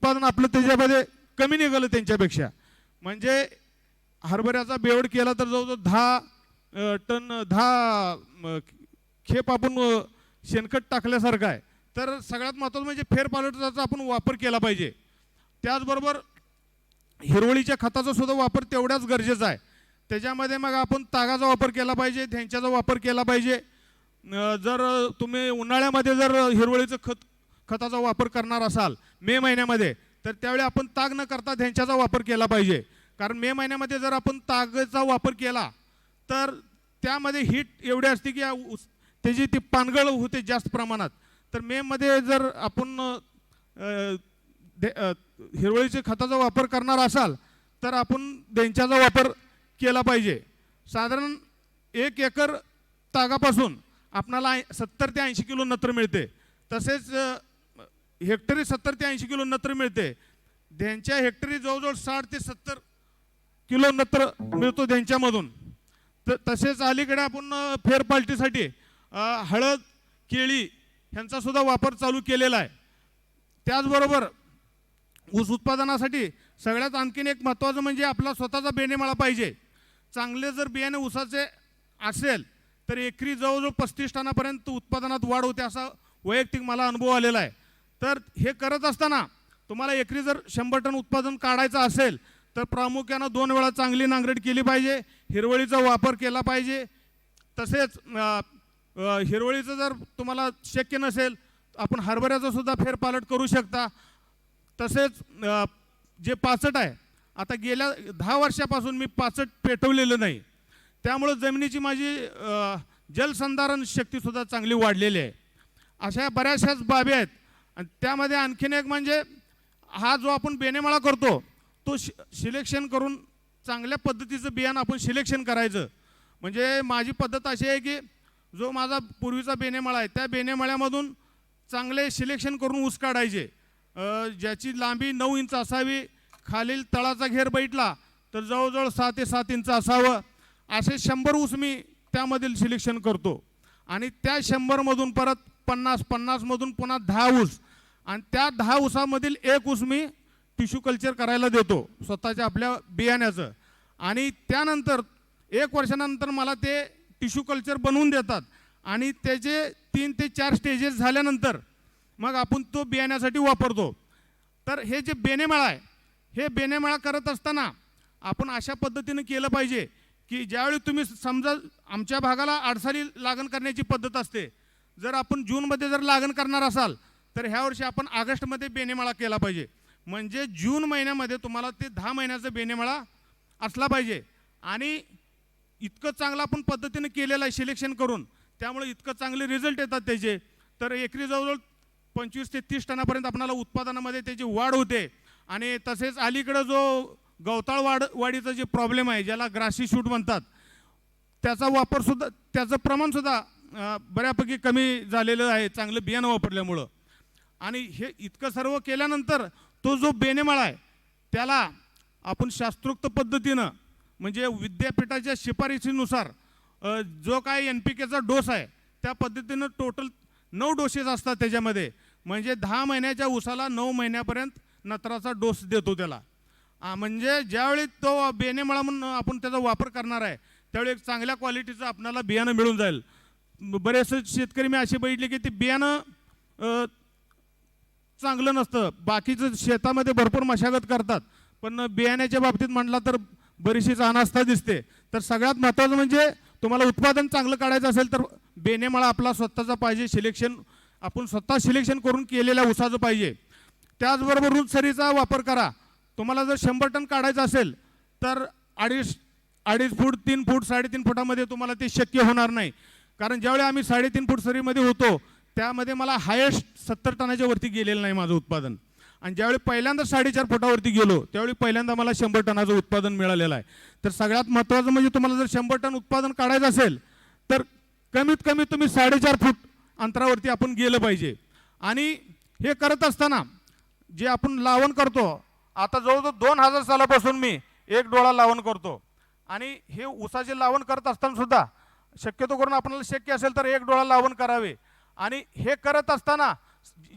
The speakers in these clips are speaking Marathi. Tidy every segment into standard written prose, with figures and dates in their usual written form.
उत्पादन आपलं त्याच्यामध्ये कमी निघालं त्यांच्यापेक्षा. म्हणजे हरभऱ्याचा बेवड केला तर जवळजवळ 10 खेप आपण शेणखत टाकल्यासारखं आहे. तर सगळ्यात महत्त्वाचं म्हणजे फेरपालटाचा आपण वापर केला पाहिजे. त्याचबरोबर हिरवळीच्या खताचा सुद्धा वापर तेवढाच गरजेचा आहे. त्याच्यामध्ये मग आपण तागाचा वापर केला पाहिजे, धेंच्याचा वापर केला पाहिजे. जर तुम्ही उन्हाळ्यामध्ये जर हिरवळीचं खताचा वापर करणार असाल मे महिन्यामध्ये, तर त्यावेळी आपण ताग न करता धेंच्याचा वापर केला पाहिजे. कारण मे महिन्यामध्ये जर आपण तागाचा वापर केला तर त्यामध्ये हीट एवढी असते की त्याची ती पानगळ होते जास्त प्रमाणात. तर मेमध्ये जर आपण हिरवळीच्या खताचा वापर करणार असाल तर आपण धेंच्याचा वापर केला पाहिजे. साधारण 1 एकर तागापासून आपणाला 70 ते 80 किलो नत्र मिळते. तसेच हेक्टरी 70 ते 80 किलो नत्र मिळते. धेंच्या हेक्टरी जवळजवळ 60 ते 70 किलो नत्र मिळतो धेंच्यामधून. तसेच अलीकडे आपण फेरपालटीसाठी हळद, केळी ह्यांचा सुद्धा वापर चालू केलेला आहे. त्याचबरोबर ऊस उत्पादनासाठी सगळ्यात आणखीन एक महत्त्वाचं म्हणजे आपला स्वतःचा बेणेमाळा पाहिजे. चांगले जर बियाणे ऊसाचे असेल तर एकरी जवळजवळ 35 टनापर्यंत उत्पादनात वाढ होते, असा वैयक्तिक मला अनुभव आलेला आहे. तर हे करत असताना तुम्हाला एकरी जर 100 टन उत्पादन काढायचं असेल तर प्रामुख्यानं 2 वेळा चांगली नांगरट केली पाहिजे, हिरवळीचा वापर केला पाहिजे. तसेच हिरवळीचं जर तुम्हाला शक्य नसेल आपण हरभऱ्याचा सुद्धा फेरपालट करू शकता. तसेच जे पाचट आहे, आता गेल्या 10 वर्षापासून मी पाचट पेटवलेलं नाही, त्यामुळे जमिनीची माझी जलसंधारण शक्तीसुद्धा चांगली वाढलेली आहे. अशा बऱ्याचशाच बाबी आहेत. आणि त्यामध्ये आणखीन एक म्हणजे हा जो आपण बेणेमाळा करतो तो सिलेक्शन करून चांगल्या पद्धतीचं बियाणं आपण सिलेक्शन करायचं. म्हणजे माझी पद्धत अशी आहे की जो माझा पूर्वीचा बेणेमाळा आहे त्या बेणेमाळ्यामधून चांगले सिलेक्शन करून ऊस काढायचे. ज्याची लांबी 9 इंच असावी, खालील तळाचा घेर बैठला तर जवळजवळ 6 ते 7 इंच असावं. असे 100 ऊस मी त्यामधील सिलेक्शन करतो. आणि त्या 100मधून परत 50मधून पुन्हा 10 ऊस, आणि त्या 10 ऊसामधील 1 ऊस मी टिश्यू कल्चर करायला देतो स्वतःच्या आपल्या बियाण्याचं. आणि त्यानंतर 1 वर्षानंतर मला ते टिश्यू कल्चर बनवून देतात. आणि त्याचे 3 ते 4 स्टेजेस झाल्यानंतर मग आपण तो बियाण्यासाठी वापरतो. तर हे जे बेणेमाळा आहे, हे बेणेमाळा करत असताना आपण अशा पद्धतीने केलं पाहिजे की ज्यावेळी तुम्ही समजा आमच्या भागाला आडसाली लागण करण्याची पद्धत असते. जर आपण जूनमध्ये जर लागण करणार असाल तर ह्या वर्षी आपण ऑगस्टमध्ये बेणेमाळा केला पाहिजे. म्हणजे जून महिन्यामध्ये तुम्हाला ते 10 महिन्याचा बेणेमाळा असला पाहिजे. आणि इतकं चांगलं आपण पद्धतीने केलेलं आहे सिलेक्शन करून, त्यामुळे इतकं चांगले रिझल्ट येतात त्याचे. तर एकरी जवळजवळ 25 ते 30 टनापर्यंत आपल्याला उत्पादनामध्ये त्याची वाढ होते. आणि तसेच अलीकडं जो गवताळ वाढीचा जे प्रॉब्लेम आहे, ज्याला ग्रासी शूट म्हणतात, त्याचा वापरसुद्धा, त्याचं प्रमाणसुद्धा बऱ्यापैकी कमी झालेलं आहे चांगलं बियाणं वापरल्यामुळं. आणि हे इतकं सर्व केल्यानंतर तो जो बेणेमाळा आहे त्याला आपण शास्त्रोक्त पद्धतीनं म्हणजे विद्यापीठाच्या शिफारशीनुसार जो काय NPKचा डोस आहे त्या पद्धतीनं टोटल 9 डोसेस असतात त्याच्यामध्ये. म्हणजे 10 महिन्याच्या ऊसाला 9 महिन्यापर्यंत नत्राचा डोस देतो त्याला. म्हणजे ज्यावेळी तो बेणेमाळा म्हणून आपण त्याचा वापर करणार आहे त्यावेळी एक चांगल्या क्वालिटीचं आपल्याला बियाणं मिळून जाईल. बरेचसे शेतकरी मी असे बघितले की ते बियाणं चांगलं नसतं, बाकीचं शेतामध्ये भरपूर मशागत करतात, पण बियाण्याच्या बाबतीत म्हटलं तर बरीचशीच अनास्था दिसते. तर सगळ्यात महत्त्वाचं म्हणजे तुम्हाला उत्पादन चांगलं काढायचं असेल तर बेणेमाळा आपला स्वतःचा पाहिजे, सिलेक्शन आपण स्वतः सिलेक्शन करून केलेल्या ऊसाचं पाहिजे. त्याचबरोबर रूट सरीचा वापर करा. तुम्हाला जर 100 टन काढायचं असेल तर 2.5 फूट, 3 फूट, 3.5 फुटामध्ये तुम्हाला ते शक्य होणार नाही. कारण ज्यावेळी आम्ही 3.5 फूट सरीमध्ये होतो त्यामध्ये मला हायेस्ट 70 टनाच्या वरती गेलेलं नाही माझं उत्पादन. आणि ज्यावेळी पहिल्यांदा 4.5 फुटावरती गेलो त्यावेळी पहिल्यांदा मला 100 टनाचं उत्पादन मिळालेलं आहे. तर सगळ्यात महत्त्वाचं म्हणजे तुम्हाला जर 100 टन उत्पादन काढायचं असेल तर कमीत कमी तुम्ही 4.5 फूट अंतरावरती आपण गेलं पाहिजे. आणि हे करत असताना जे आपण लावण करतो, आता जवळजवळ 2000 सालापासून मी एक डोळा लावण करतो. आणि हे ऊसाचे लावण करत असताना सुद्धा शक्यतो करून आपल्याला शक्य असेल तर एक डोळा लावण करावे. आणि हे करत असताना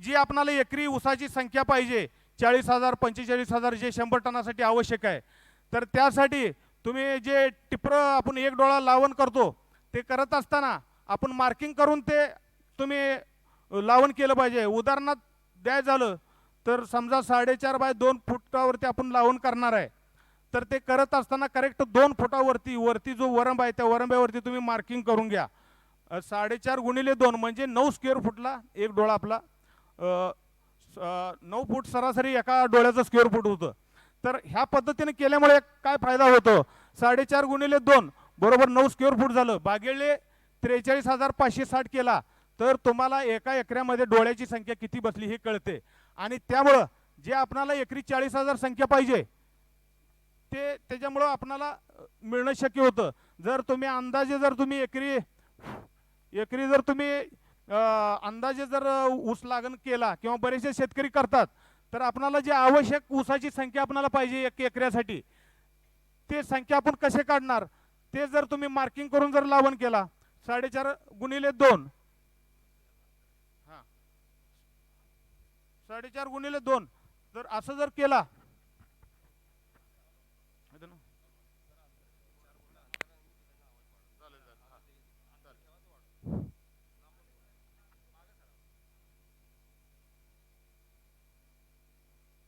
जी आपल्याला एकरी ऊसाची संख्या पाहिजे 40,000 45,000 जे 100 टनासाठी आवश्यक आहे. तर त्यासाठी तुम्ही जे टिपरं आपण एक डोळा लावण करतो ते करत असताना आपण मार्किंग करून ते तुम्ही लावण केलं पाहिजे. उदाहरणार्थ द्याय झालं तर समजा 4.5 बाय 2 फुटावरती आपण लावण करणार आहे, तर ते करत असताना करेक्ट 2 फुटावरती वरती जो वरंब आहे त्या वरंब्यावरती तुम्ही मार्किंग करून घ्या. 4.5 गुणिले 2 म्हणजे 9 स्क्वेअर फुटला एक डोळा आपला. 9 फूट सरासरी एका डोळ्याचं स्क्वेअर फूट होतं. तर ह्या पद्धतीने केल्यामुळे काय फायदा होतो, 4.5 गुणिले 2 बरोबर 9 स्क्वेअर फूट झालं. भागिले 43,560 केला तर तुम्हाला एका एकरामध्ये डोळ्याची संख्या किती बसली हे कळते. आणि त्यामुळं जे आपणाला एकरी 40,000 संख्या पाहिजे ते त्याच्यामुळं आपणाला मिळणं शक्य होतं. जर तुम्ही अंदाजे जर तुम्ही एकरी जर तुम्ही अंदाजे जर ऊस लागण केला किंवा बरेचसे शेतकरी करतात, तर आपणाला जे आवश्यक ऊसाची संख्या आपणाला पाहिजे एक एकरासाठी ते संख्या आपण कसे काढणार, ते जर तुम्ही मार्किंग करून जर लावण केला 4.5 गुणिले 2 4.5 गुणिले 2 जर असं जर केला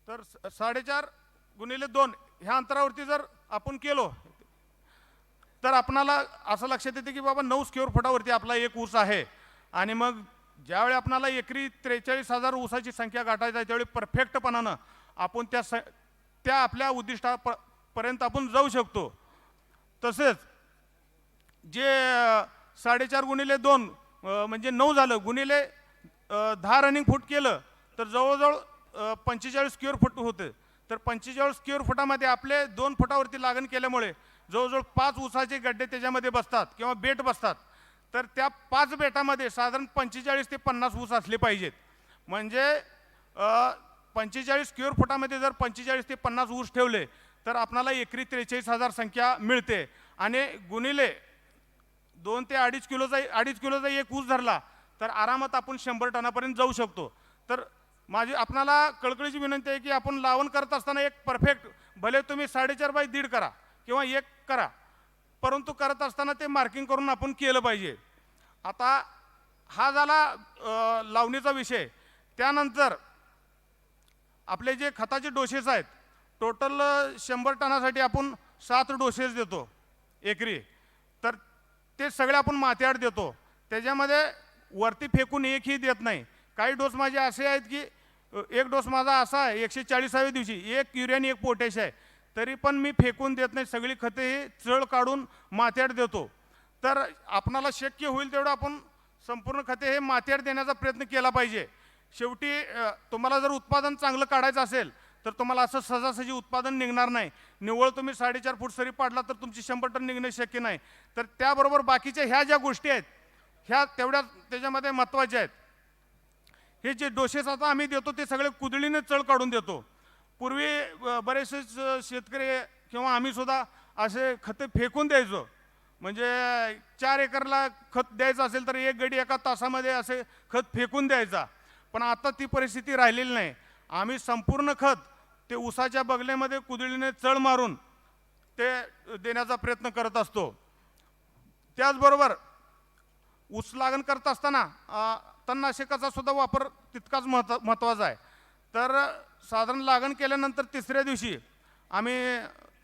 तर 4.5 गुणिले 2 ह्या अंतरावरती जर आपण केलो तर आपणाला असं लक्षात येते की बाबा 9 स्क्वेअर फुटावरती आपला एक ऊस आहे. आणि मग ज्यावेळी आपणाला एकरी 43,000 ऊसाची संख्या गाठायची आहे त्यावेळी परफेक्टपणानं आपण त्या आपल्या उद्दिष्टापर्यंत आपण जाऊ शकतो. तसेच जे 4.5 गुणिले 2 म्हणजे 9 झालं गुणिले 10 रनिंग फूट केलं तर जवळजवळ 45 स्क्वेअर फूट होते. तर 45 स्क्वेअर फुटामध्ये आपले 2 फुटावरती लागण केल्यामुळे जवळजवळ 5 ऊसाचे गड्डे त्याच्यामध्ये बसतात किंवा बेट बसतात. तर त्या 5 बेटामध्ये साधारण 45 ते 50 ऊस असले पाहिजेत. म्हणजे 45 स्क्वेअर फुटामध्ये जर 45 ते 50 ऊस ठेवले तर आपणाला एकरी 43,000 संख्या मिळते. आणि गुणिले 2 ते 2.5 किलोचा एक ऊस धरला तर आरामात आपण 100 टनापर्यंत जाऊ शकतो. तर माझी आपणाला कळकळीची विनंती आहे की आपण लावण करत असताना एक परफेक्ट, भले तुम्ही 4.5 बाय 1.5 करा किंवा 1 करा, परंतु करत असताना ते मार्किंग करून आपण केलं पाहिजे. आता हा झाला लावणीचा विषय. त्यानंतर आपले जे खताचे डोसेस आहेत, टोटल 100 टनासाठी आपण 7 डोसेस देतो एकरी. तर ते सगळे आपण मातीआड देतो. त्याच्यामध्ये वरती फेकून एकही देत नाही. काही डोस माझे असे आहेत की एक डोस माझा असा आहे 140व्या दिवशी 1 युरिया आणि 1 पोटॅश आहे, तरी पण मी फेकून देत नाही. सगळी खते हे चळ काढून मातीआड देतो. तर आपणाला शक्य होईल तेवढं आपण संपूर्ण खते हे मातीआड देण्याचा प्रयत्न केला पाहिजे. शेवटी तुम्हाला जर उत्पादन चांगलं काढायचं असेल तर तुम्हाला असं सहजासहजी उत्पादन निघणार नाही. निव्वळ तुम्ही 4.5 फूट सरी पाडला तर तुमची 100 टन निघणे शक्य नाही. तर त्याबरोबर बाकीच्या ह्या ज्या गोष्टी आहेत ह्या तेवढ्या त्याच्यामध्ये महत्त्वाच्या आहेत. हे जे डोसेस आता आम्ही देतो ते सगळे कुदळीने चळ काढून देतो. पूर्वी बरेचसे शेतकरी किंवा आम्ही सुद्धा असे खते फेकून द्यायचो. म्हणजे 4 एकरला खत द्यायचं असेल तर एक गडी एका तासामध्ये असे खत फेकून द्यायचा. पण आता ती परिस्थिती राहिलेली नाही. आम्ही संपूर्ण खत ते ऊसाच्या बगलेमध्ये कुदळीने चळ मारून ते देण्याचा प्रयत्न करत असतो. त्याचबरोबर ऊस लागण करत असताना तणनाशकाचा सुद्धा वापर तितकाच महत्त्वाचा आहे. तर साधारण लागण केल्यानंतर 3ऱ्या दिवशी आम्ही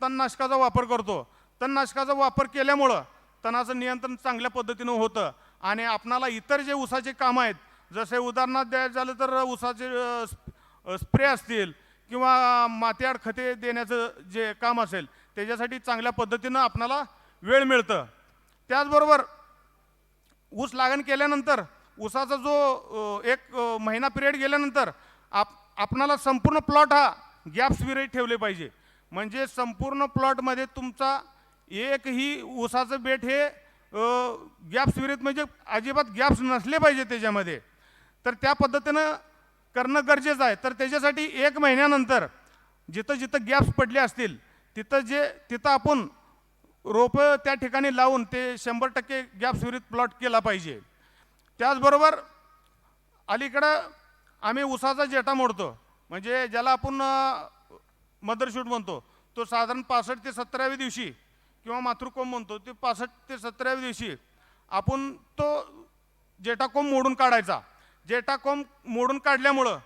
तणनाशकाचा वापर करतो. तणनाशकाचा वापर केल्यामुळं तणाचं नियंत्रण चांगल्या पद्धतीनं होतं. आणि आपणाला इतर जे ऊसाचे कामं आहेत, जसे उदाहरणार्थ द्यायचं झालं तर ऊसाचे स्प्रे असतील किंवा मातीआड खते देण्याचं जे काम असेल त्याच्यासाठी चांगल्या पद्धतीनं आपणाला वेळ मिळतं. त्याचबरोबर ऊस लागण केल्यानंतर ऊसाचा जो 1 महिना पिरियड गेल्यानंतर आपणाला संपूर्ण प्लॉट हा गॅप्स विरहित ठेवले पाहिजे. म्हणजे संपूर्ण प्लॉटमध्ये तुमचा एकही ऊसाचं बेट हे गॅप्स विरहित म्हणजे अजिबात गॅप्स नसले पाहिजे त्याच्यामध्ये. तर त्या पद्धतीनं करणं गरजेचं आहे. तर त्याच्यासाठी 1 महिन्यानंतर जिथं जिथं गॅप्स पडले असतील तिथं आपण रोपं त्या ठिकाणी लावून ते 100% गॅप्स विरहित प्लॉट केला पाहिजे. त्याचबरोबर अलीकडं आम्ही ऊसाचा जेटा मोडतो. म्हणजे ज्याला आपण मदरशूट म्हणतो, तो साधारण 65 ते 70व्या दिवशी किंवा मातृकोंब म्हणतो ते 65 ते 70व्या दिवशी आपण तो जेटाकोंब मोडून काढायचा. जेटाकोंब मोडून काढल्यामुळं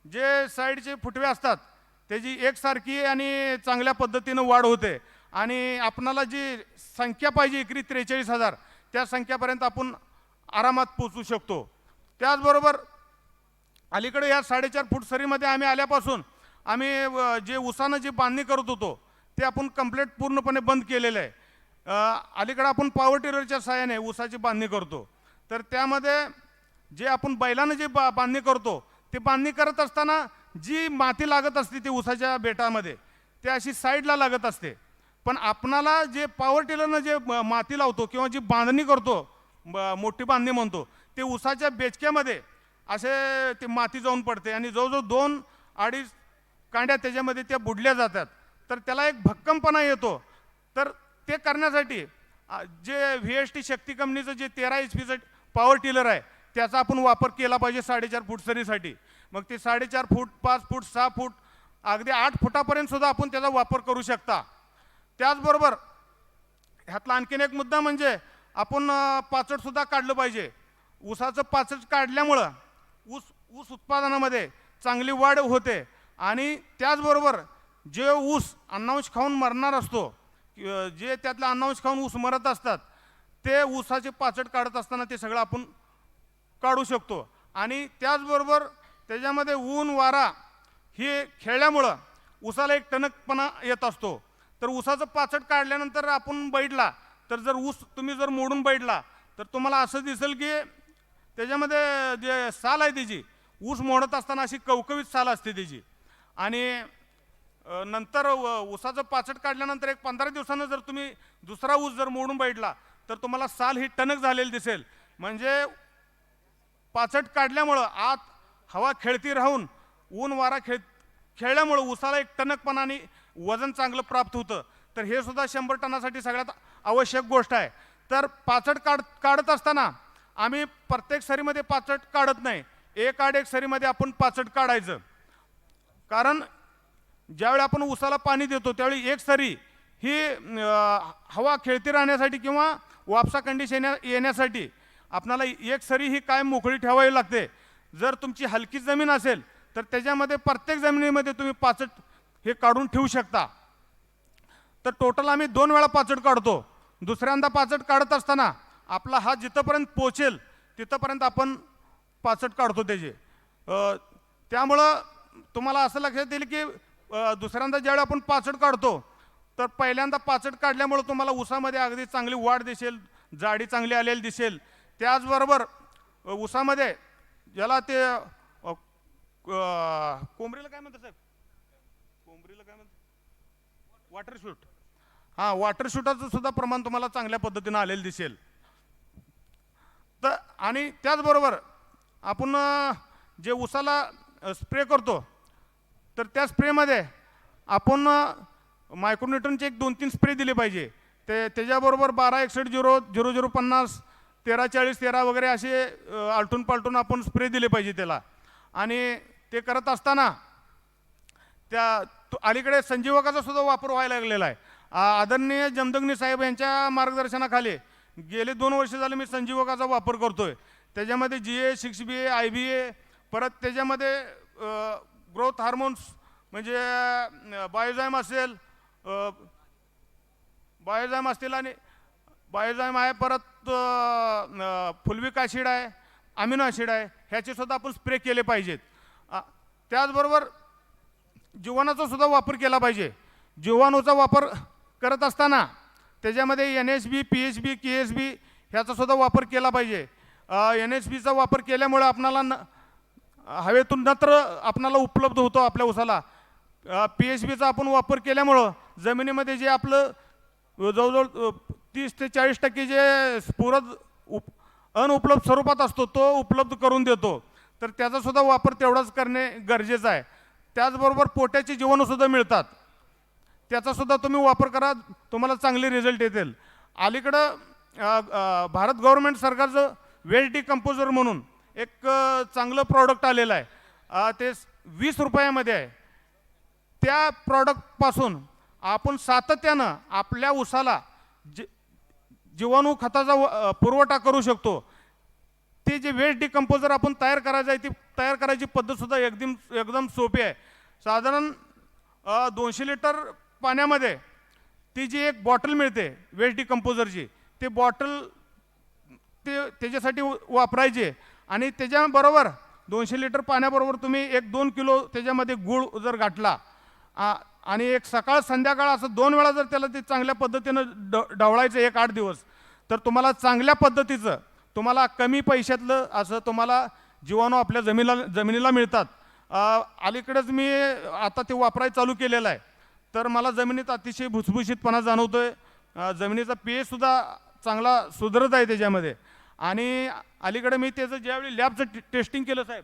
जे साईडचे फुटवे असतात त्याची एकसारखी आणि चांगल्या पद्धतीनं वाढ होते आणि आपणाला जी संख्या पाहिजे एकरी 43,000 त्या संख्यापर्यंत आपण आरामात पोचू शकतो. त्याचबरोबर अलीकडे या 4.5 फूट सरीमध्ये आम्ही आल्यापासून आम्ही जे ऊसानं जी बांधणी करत होतो ते आपण कंप्लीट पूर्णपणे बंद केलेलं आहे. अलीकडे आपण पॉवर टिलरच्या सहाय्याने ऊसाची बांधणी करतो. तर त्यामध्ये जे आपण बैलानं जे बांधणी करतो ते बांधणी करत असताना जी माती लागत असते ती ऊसाच्या बेटामध्ये ते अशी साईडला लागत असते. पण आपणाला जे पॉवर टिलरनं जे माती लावतो किंवा जी बांधणी करतो मोठी बांधणी म्हणतो ते ऊसाच्या बेचक्यामध्ये असे ते माती जाऊन पडते आणि जवळजवळ 2-2.5 कांड्या त्याच्यामध्ये त्या बुडल्या जातात. तर त्याला एक भक्कमपणा येतो. तर ते करण्यासाठी जे VST शक्ती कंपनीचं जे 13 HP पॉवर टिलर आहे त्याचा आपण वापर केला पाहिजे 4.5 फूट सरीसाठी. मग ते 4.5 फूट, 5 फूट, 6 फूट, अगदी 8 फुटापर्यंत सुद्धा आपण त्याचा वापर करू शकता. त्याचबरोबर ह्यातला आणखीन एक मुद्दा म्हणजे आपण पाचट सुद्धा काढलं पाहिजे. ऊसाचं पाचट काढल्यामुळं ऊस उत्पादनामध्ये चांगली वाढ होते आणि त्याचबरोबर जे ऊस अन्नांश खाऊन मरणार असतो, जे त्यातला अन्नांश खाऊन ऊस मरत असतात ते ऊसाचे पाचट काढत असताना ते सगळं आपण काढू शकतो. आणि त्याचबरोबर त्याच्यामध्ये ऊन वारा हे खेळल्यामुळं ऊसाला एक टणकपणा येत असतो. तर ऊसाचं पाचट काढल्यानंतर आपण बैठला तर जर ऊस तुम्ही जर मोडून बैठला तर तुम्हाला असं दिसेल की त्याच्यामध्ये जे साल आहे त्याची ऊस मोडत असताना अशी कवकवीत साल असते त्याची. आणि नंतर ऊसाचं पाचट काढल्यानंतर एक 15 दिवसानं जर तुम्ही दुसरा ऊस जर मोडून बैठला तर तुम्हाला साल ही टणक झालेली दिसेल. म्हणजे पाचट काढल्यामुळं आत हवा खेळती राहून ऊन वारा खेळल्यामुळं ऊसाला एक टणकपणा आणि वजन चांगलं प्राप्त होतं. तर हे सुद्धा 100 टनासाठी सगळ्यात आवश्यक गोष्ट आहे. तर पाचट काढत असताना आम्ही प्रत्येक सरीमध्ये पाचट काढत नाही, एक आड एक सरीमध्ये आपण पाचट काढायचं. कारण ज्यावेळी आपण ऊसाला पाणी देतो त्यावेळी एक सरी ही हवा खेळती राहण्यासाठी किंवा वापसा कंडिशन येण्यासाठी आपणाला एक सरी ही कायम मोकळी ठेवावी लागते. जर तुमची हलकी जमीन असेल तर त्याच्यामध्ये प्रत्येक जमिनीमध्ये तुम्ही पाचट हे काढून ठेवू शकता. तर टोटल आम्ही 2 वेळा पाचट काढतो. दुसऱ्यांदा पाचट काढत असताना आपला हा जिथंपर्यंत पोचेल तिथंपर्यंत आपण पाचट काढतो त्याचे. त्यामुळं तुम्हाला असं लक्षात येईल की दुसऱ्यांदा ज्यावेळी आपण पाचट काढतो तर पहिल्यांदा पाचट काढल्यामुळं तुम्हाला ऊसामध्ये अगदी चांगली वाढ दिसेल, जाडी चांगली आलेली दिसेल. त्याचबरोबर ऊसामध्ये ज्याला ते कोंबरीला काय म्हणतात साहेब, कोंबरीला काय म्हणतात, वॉटरशूट, हां वॉटरशूटाचं सुद्धा प्रमाण तुम्हाला चांगल्या पद्धतीनं आलेलं दिसेल. तर आणि त्याचबरोबर आपण जे ऊसाला स्प्रे करतो तर त्या स्प्रेमध्ये आपण मायक्रोन्यूट्रनचे एक 2-3 स्प्रे दिले पाहिजे. त्याच्याबरोबर 12-61-0-0-0-50 13-40-13 वगैरे असे आलटून पालटून आपण स्प्रे दिले पाहिजे त्याला. आणि ते करत असताना अलीकडे संजीवकाचा सुद्धा वापर व्हायला लागलेला आहे. आदरणीय जमदग्नी साहेब यांच्या मार्गदर्शनाखाली गेले 2 वर्ष झाले मी संजीवकाचा वापर करतोय. त्याच्यामध्ये GA 6BA IBA परत त्याच्यामध्ये ग्रोथ हार्मोन्स म्हणजे बायोझाईम असतील आणि बायोझाईम आहे, परत फुलविक ॲसिड आहे, अमिनो ॲसिड आहे, ह्याचे सुद्धा आपण स्प्रे केले पाहिजेत. त्याचबरोबर जीवाणूचा सुद्धा वापर केला पाहिजे. जीवाणूचा वापर करत असताना त्याच्यामध्ये NSB, PHB, KSB ह्याचा सुद्धा वापर केला पाहिजे. NSBचा वापर केल्यामुळे आपणाला हवेतून नत्र आपणाला उपलब्ध होतो आपल्या ऊसाला. PHBचा आपण वापर केल्यामुळं जमिनीमध्ये जे आपलं जवळजवळ 30 ते 40% जे स्फुरद अनुपलब्ध स्वरूपात असतो तो उपलब्ध करून देतो. तर त्याचा सुद्धा वापर तेवढाच करणे गरजेचं आहे. त्याचबरोबर पोट्याचे जीवाणूसुद्धा मिळतात, त्याचा सुद्धा तुम्ही वापर करा, तुम्हाला चांगले रिझल्ट येतील. अलीकडं भारत गव्हर्नमेंट सरकारचं वेल डिकम्पोजर म्हणून एक चांगलं प्रॉडक्ट आलेलं आहे. ते 20 रुपयामध्ये आहे, त्या प्रॉडक्टपासून आपण सातत्यानं आपल्या ऊसाला जीवाणू खताचा पुरवठा करू शकतो. ते जे वेस्ट डिकम्पोजर आपण तयार करायचं आहे, ती तयार करायची पद्धतसुद्धा एकदम सोपी आहे. साधारण 200 लिटर पाण्यामध्ये ती जी एक बॉटल मिळते वेस्ट डिकम्पोजरची, ते बॉटल त्याच्यासाठी वापरायची. आणि त्याच्याबरोबर 200 लिटर पाण्याबरोबर तुम्ही 1-2 किलो त्याच्यामध्ये गूळ जर घातला आणि एक सकाळ संध्याकाळ असं 2 वेळा जर त्याला ते चांगल्या पद्धतीनं ढवळायचं 1-8 दिवस, तर तुम्हाला चांगल्या पद्धतीचं, तुम्हाला कमी पैशातलं असं तुम्हाला जीवाणू आपल्या जमिनीला मिळतात. अलीकडेच मी आता ते वापरायला चालू केलेलं आहे, तर मला जमिनीत अतिशय भुसभुशीतपणा जाणवतोय. जमिनीचा pH सुद्धा चांगला सुधारत आहे त्याच्यामध्ये. आणि अलीकडे मी त्याचं ज्यावेळी लॅबचं टेस्टिंग केलं साहेब,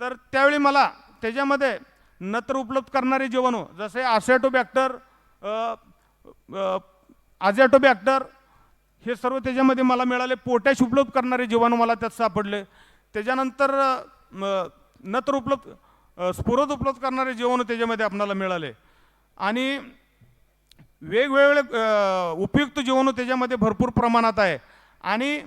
तर त्यावेळी मला त्याच्यामध्ये नत्र उपलब्ध करणारे जीवाणू जसे आसेटोबॅक्टर, आझॅटोबॅक्टर हे सर्व त्याच्यामध्ये मला मिळाले. पोटॅश उपलब्ध करणारे जीवाणू मला त्यात सापडले. त्याच्यानंतर नत्र उपलब्ध, स्फुरद उपलब्ध करणारे जीवाणू त्याच्यामध्ये आपल्याला मिळाले. आणि वेगवेगळे उपयुक्त जीवाणू त्याच्यामध्ये भरपूर प्रमाणात आहे. आणि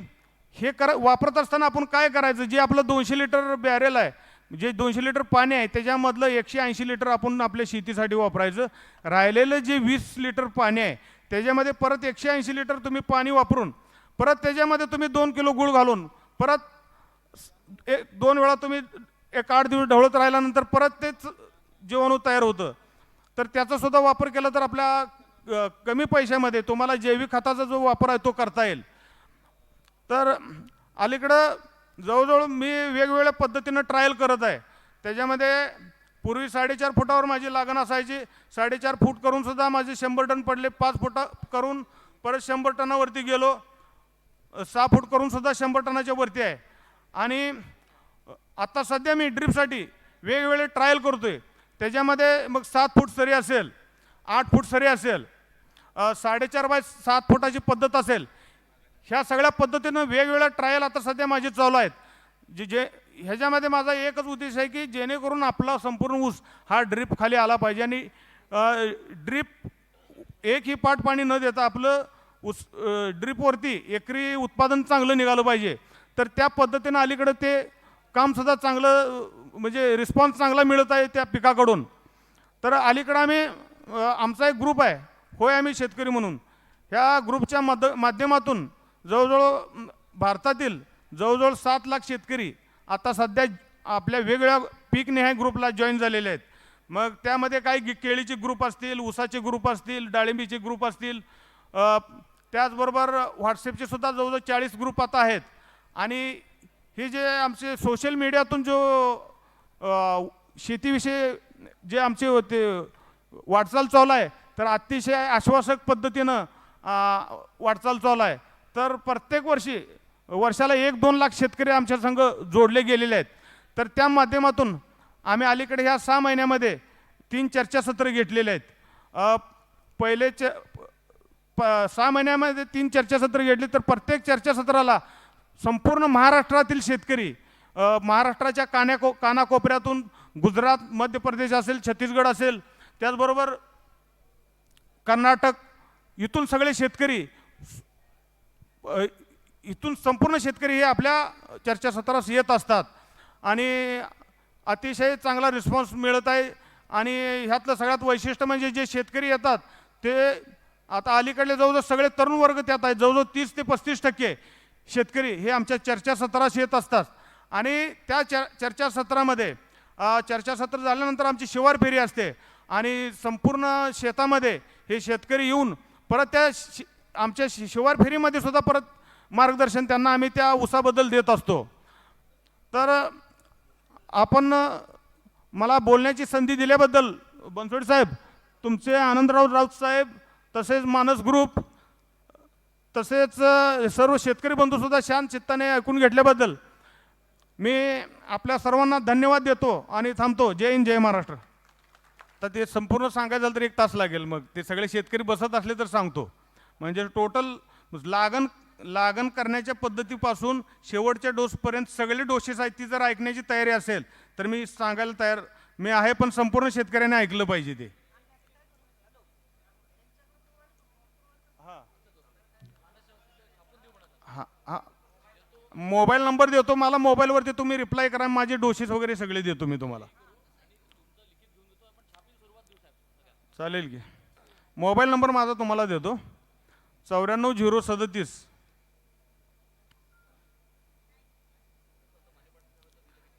हे वापरत असताना आपण काय करायचं, जे आपलं 200 लिटर बॅरेल आहे, जे 200 लिटर पाणी आहे, त्याच्यामधलं 180 लिटर आपण आपल्या शेतीसाठी वापरायचं. राहिलेलं जे 20 लिटर पाणी आहे, त्याच्यामध्ये परत 180 लिटर तुम्ही पाणी वापरून परत त्याच्यामध्ये तुम्ही 2 किलो गूळ घालून परत 2 वेळा तुम्ही 1-8 दिवस ढवळत राहिल्यानंतर परत तेच जीवाणू तयार होतं. तर त्याचा सुद्धा वापर केला तर आपल्या कमी पैशामध्ये तुम्हाला जैविक खताचा जो वापर आहे तो करता येईल. तर अलीकडं जवळजवळ मी वेगवेगळ्या पद्धतीनं ट्रायल करत आहे. त्याच्यामध्ये पूर्वी 4.5 फुटावर माझी लागण असायची, 4.5 फूट करून सुद्धा माझे 100 टन पडले. 5 फुट करून परत 100 टनावरती गेलो. 6 फूट करून सुद्धा 100 टनाच्या वरती आहे. आणि आता सध्या मी ड्रिपसाठी वेगवेगळे ट्रायल करतोय. त्याच्यामध्ये मग 7 फूट सरी असेल, 8 फूट सरी असेल, 4.5 बाय 7 फुटाची पद्धत असेल, ह्या सगळ्या पद्धतीनं वेगवेगळ्या ट्रायल आता सध्या माझे चालू आहेत. ह्याच्यामध्ये माझा एकच उद्देश आहे की जेणेकरून आपला संपूर्ण ऊस हा ड्रीप खाली आला पाहिजे. आणि ड्रीप एकही पाट पाणी न देता आपलं ऊस ड्रीपवरती एकरी उत्पादन चांगलं निघालं पाहिजे. तर त्या पद्धतीनं अलीकडं ते कामसुद्धा चांगलं, म्हणजे रिस्पॉन्स चांगला मिळत आहे त्या पिकाकडून. तर अलीकडं आम्ही आमचा एक ग्रुप आहे, होय आम्ही शेतकरी म्हणून, ह्या ग्रुपच्या माध्यमातून जवळजवळ भारतातील जवळजवळ 7 लाख शेतकरी आता सध्या आपल्या वेगवेगळ्या पीकनिहाय ग्रुपला जॉईन झालेले आहेत. मग त्यामध्ये काही केळीचे ग्रुप असतील, ऊसाचे ग्रुप असतील, डाळिंबीचे ग्रुप असतील, त्याचबरोबर व्हॉट्सॲपचे सुद्धा जवळजवळ 40 ग्रुप आता आहेत. आणि हे जे आमचे सोशल मीडियातून जो शेतीविषयी जे आमचे होते वाटचाल चालू आहे, तर अतिशय आश्वासक पद्धतीनं वाटचाल चालू आहे. तर प्रत्येक वर्षाला 1-2 लाख शेतकरी आमच्या संघ जोडले गेलेले आहेत. तर त्या माध्यमातून आम्ही अलीकडे ह्या 6 महिन्यामध्ये 3 चर्चासत्र घेतलेले आहेत. पहिले 6 महिन्यामध्ये 3 चर्चासत्र घेतली. तर प्रत्येक चर्चासत्राला संपूर्ण महाराष्ट्रातील शेतकरी, महाराष्ट्राच्या कानाकोपऱ्यातून, गुजरात, मध्य प्रदेश असेल, छत्तीसगड असेल, त्याचबरोबर कर्नाटक, इथून सगळे शेतकरी, इथून संपूर्ण शेतकरी हे आपल्या चर्चासत्रास येत असतात. आणि अतिशय चांगला रिस्पॉन्स मिळत आहे. आणि ह्यातलं सगळ्यात वैशिष्ट्य म्हणजे जे शेतकरी येतात ते आता अलीकडले जवळजवळ सगळे तरुण वर्ग त्यात आहेत. जवळजवळ 30 ते 35% शेतकरी हे आमच्या चर्चासत्रास येत असतात. आणि त्या चर्चासत्रामध्ये चर्चासत्र झाल्यानंतर आमची शिवार फेरी असते. आणि संपूर्ण शेतामध्ये हे शेतकरी येऊन परत त्या आमच्या शिवार फेरीमध्ये सुद्धा परत मार्गदर्शन त्यांना आम्ही त्या ऊसाबद्दल देत असतो. तर आपण मला बोलण्याची संधी दिल्याबद्दल बनसोडे साहेब, तुमचे आनंदराव राऊत साहेब, तसेच मानस ग्रुप, तसेच सर्व शेतकरी बंधूसुद्धा शांत चित्ताने ऐकून घेतल्याबद्दल मी आपल्या सर्वांना धन्यवाद देतो आणि थांबतो. जय हिंद, जय महाराष्ट्र. तर ते संपूर्ण सांगायचं झालं तर 1 तास लागेल. मग ते सगळे शेतकरी बसत असले तर सांगतो. म्हणजे टोटल लागण करण्याच्या पद्धतीपासून शेवटच्या डोसपर्यंत सगळे डोसेस आहेत, ती जर ऐकण्याची तयारी असेल तर मी सांगायला तयार. मी आहे, पण संपूर्ण शेतकऱ्याने ऐकलं पाहिजे ते. हा हा मोबाईल नंबर देतो, मला मोबाईलवरती तुम्ही रिप्लाय करा, माझे डोसेस वगैरे सगळे देतो मी तुम्हाला. चालेल की. मोबाईल नंबर माझा तुम्हाला देतो, 94 037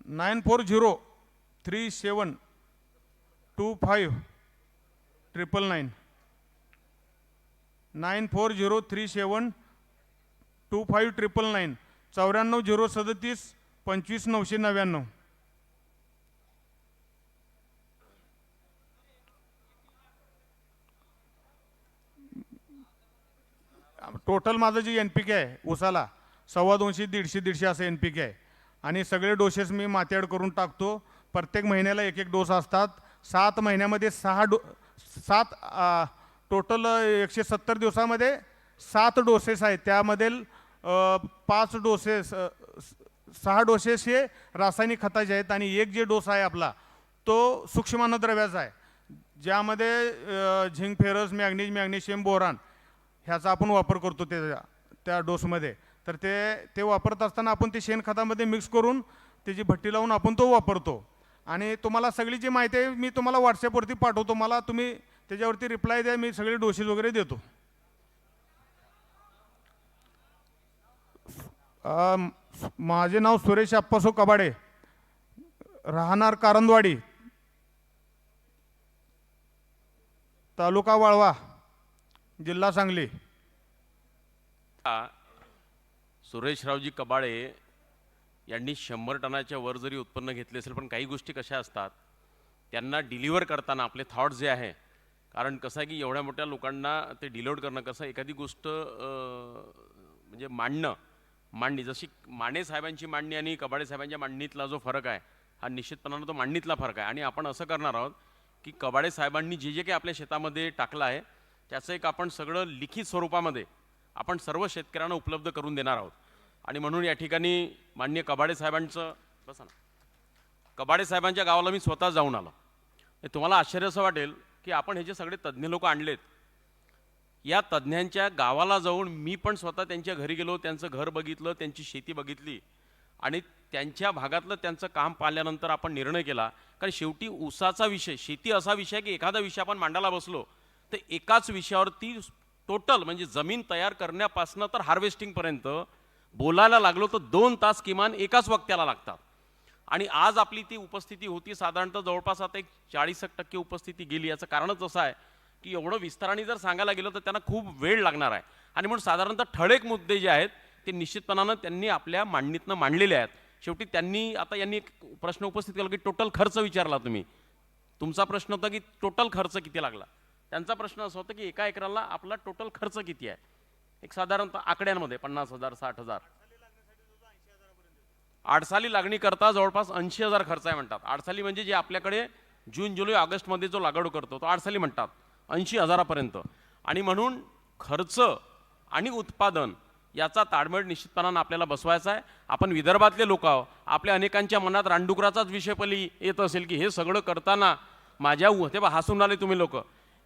9403725999 9403725999 94 037 25999. टोटल माझं जे NPK आहे ऊसाला 250 150 असं NPK आहे आणि सगळे डोसेस मी मातीआड करून टाकतो. प्रत्येक महिन्याला एक एक डोस असतात. 7 महिन्यामध्ये 7 टोटल 170 दिवसामध्ये 7 डोसेस आहेत. त्यामध्ये 5 डोसेस 6 डोसेस हे रासायनिक खताचे आहेत आणि एक जे डोस आहे आपला तो सूक्ष्म अन्नद्रव्याचा आहे, ज्यामध्ये zinc, ferrous, manganese, magnesium, boron ह्याचा आपण वापर करतो त्या डोसमध्ये. तर ते वापरत असताना आपण ते शेणखतामध्ये मिक्स करून त्याची भट्टी लावून आपण तो वापरतो. आणि तुम्हाला सगळी जी माहिती आहे मी तुम्हाला व्हॉट्सॲपवरती पाठवतो, मला तुम्ही त्याच्यावरती रिप्लाय द्या, मी सगळे डोसेस वगैरे देतो. माझे नाव सुरेश अप्पासो कबाडे, राहणार कारंदवाडी, तालुका वाळवा, जिल्हा सांगली. सुरेशरावजी कबाळे यांनी 100 टनाच्या वर जरी उत्पन्न घेतले असेल, पण काही गोष्टी कशा असतात त्यांना डिलिव्हर करताना आपले थॉट्स जे आहे, कारण कसं आहे की एवढ्या मोठ्या लोकांना ते डिलिव्हर करणं कसं, एखादी गोष्ट म्हणजे मांडणी जशी माने साहेबांची मांडणी आणि कबाडे साहेबांच्या मांडणीतला जो फरक आहे हा निश्चितपणानं तो मांडणीतला फरक आहे. आणि आपण असं करणार आहोत की कबाडे साहेबांनी जे जे काही आपल्या शेतामध्ये टाकलं आहे त्याचं एक आपण सगळं लिखित स्वरूपामध्ये आपण सर्व शेतकऱ्यांना उपलब्ध करून देणार आहोत. आणि म्हणून या ठिकाणी माननीय कबाडे साहेबांचं बसा ना, कबाडे साहेबांच्या गावाला मी स्वतः जाऊन आलो. तुम्हाला आश्चर्य असं वाटेल की आपण हे जे सगळे तज्ज्ञ लोक आणलेत, या तज्ज्ञांच्या गावाला जाऊन मी पण स्वतः त्यांच्या घरी गेलो, त्यांचं घर बघितलं, त्यांची शेती बघितली आणि त्यांच्या भागातलं त्यांचं काम पाहिल्यानंतर आपण निर्णय केला, कारण शेवटी ऊसाचा विषय, शेती असा विषय की एखादा विषय आपण मांडायला बसलो तर एकाच विषयावरती टोटल म्हणजे जमीन तयार करण्यापासून तर हार्वेस्टिंगपर्यंत बोलायला लागलो तर 2 तास किमान एकाच वक्त्याला लागतात. आणि आज आपली ती उपस्थिती होती साधारणतः जवळपास आता एक 40% उपस्थिती गेली. याचं कारणच असं आहे की एवढं विस्ताराने जर सांगायला गेलं तर त्यांना खूप वेळ लागणार आहे. आणि म्हणून साधारणतः ठळक मुद्दे जे आहेत ते निश्चितपणानं त्यांनी आपल्या मांडणीतनं मांडलेले आहेत. शेवटी यांनी एक प्रश्न उपस्थित केला की टोटल खर्च विचारला तुम्ही. तुमचा प्रश्न होता की टोटल खर्च किती लागला. त्यांचा प्रश्न असा होता की एका एकराला आपला टोटल खर्च किती आहे. एक साधारणतः आकड्यांमध्ये 50,000 60,000. 8 साली लागणी करता जवळपास 80,000 खर्च आहे म्हणतात. 8 साली म्हणजे जे आपल्याकडे जून जुलै ऑगस्टमध्ये जो लागवड करतो तो 8 साली म्हणतात 80,000पर्यंत. आणि म्हणून खर्च आणि उत्पादन याचा ताळमेळ निश्चितपणानं आपल्याला बसवायचा आहे. आपण विदर्भातले लोक आहोत, आपल्या अनेकांच्या मनात रानडुकराचाच विषय पली येत असेल की हे सगळं करताना माझ्या ते हसून आले तुम्ही लोक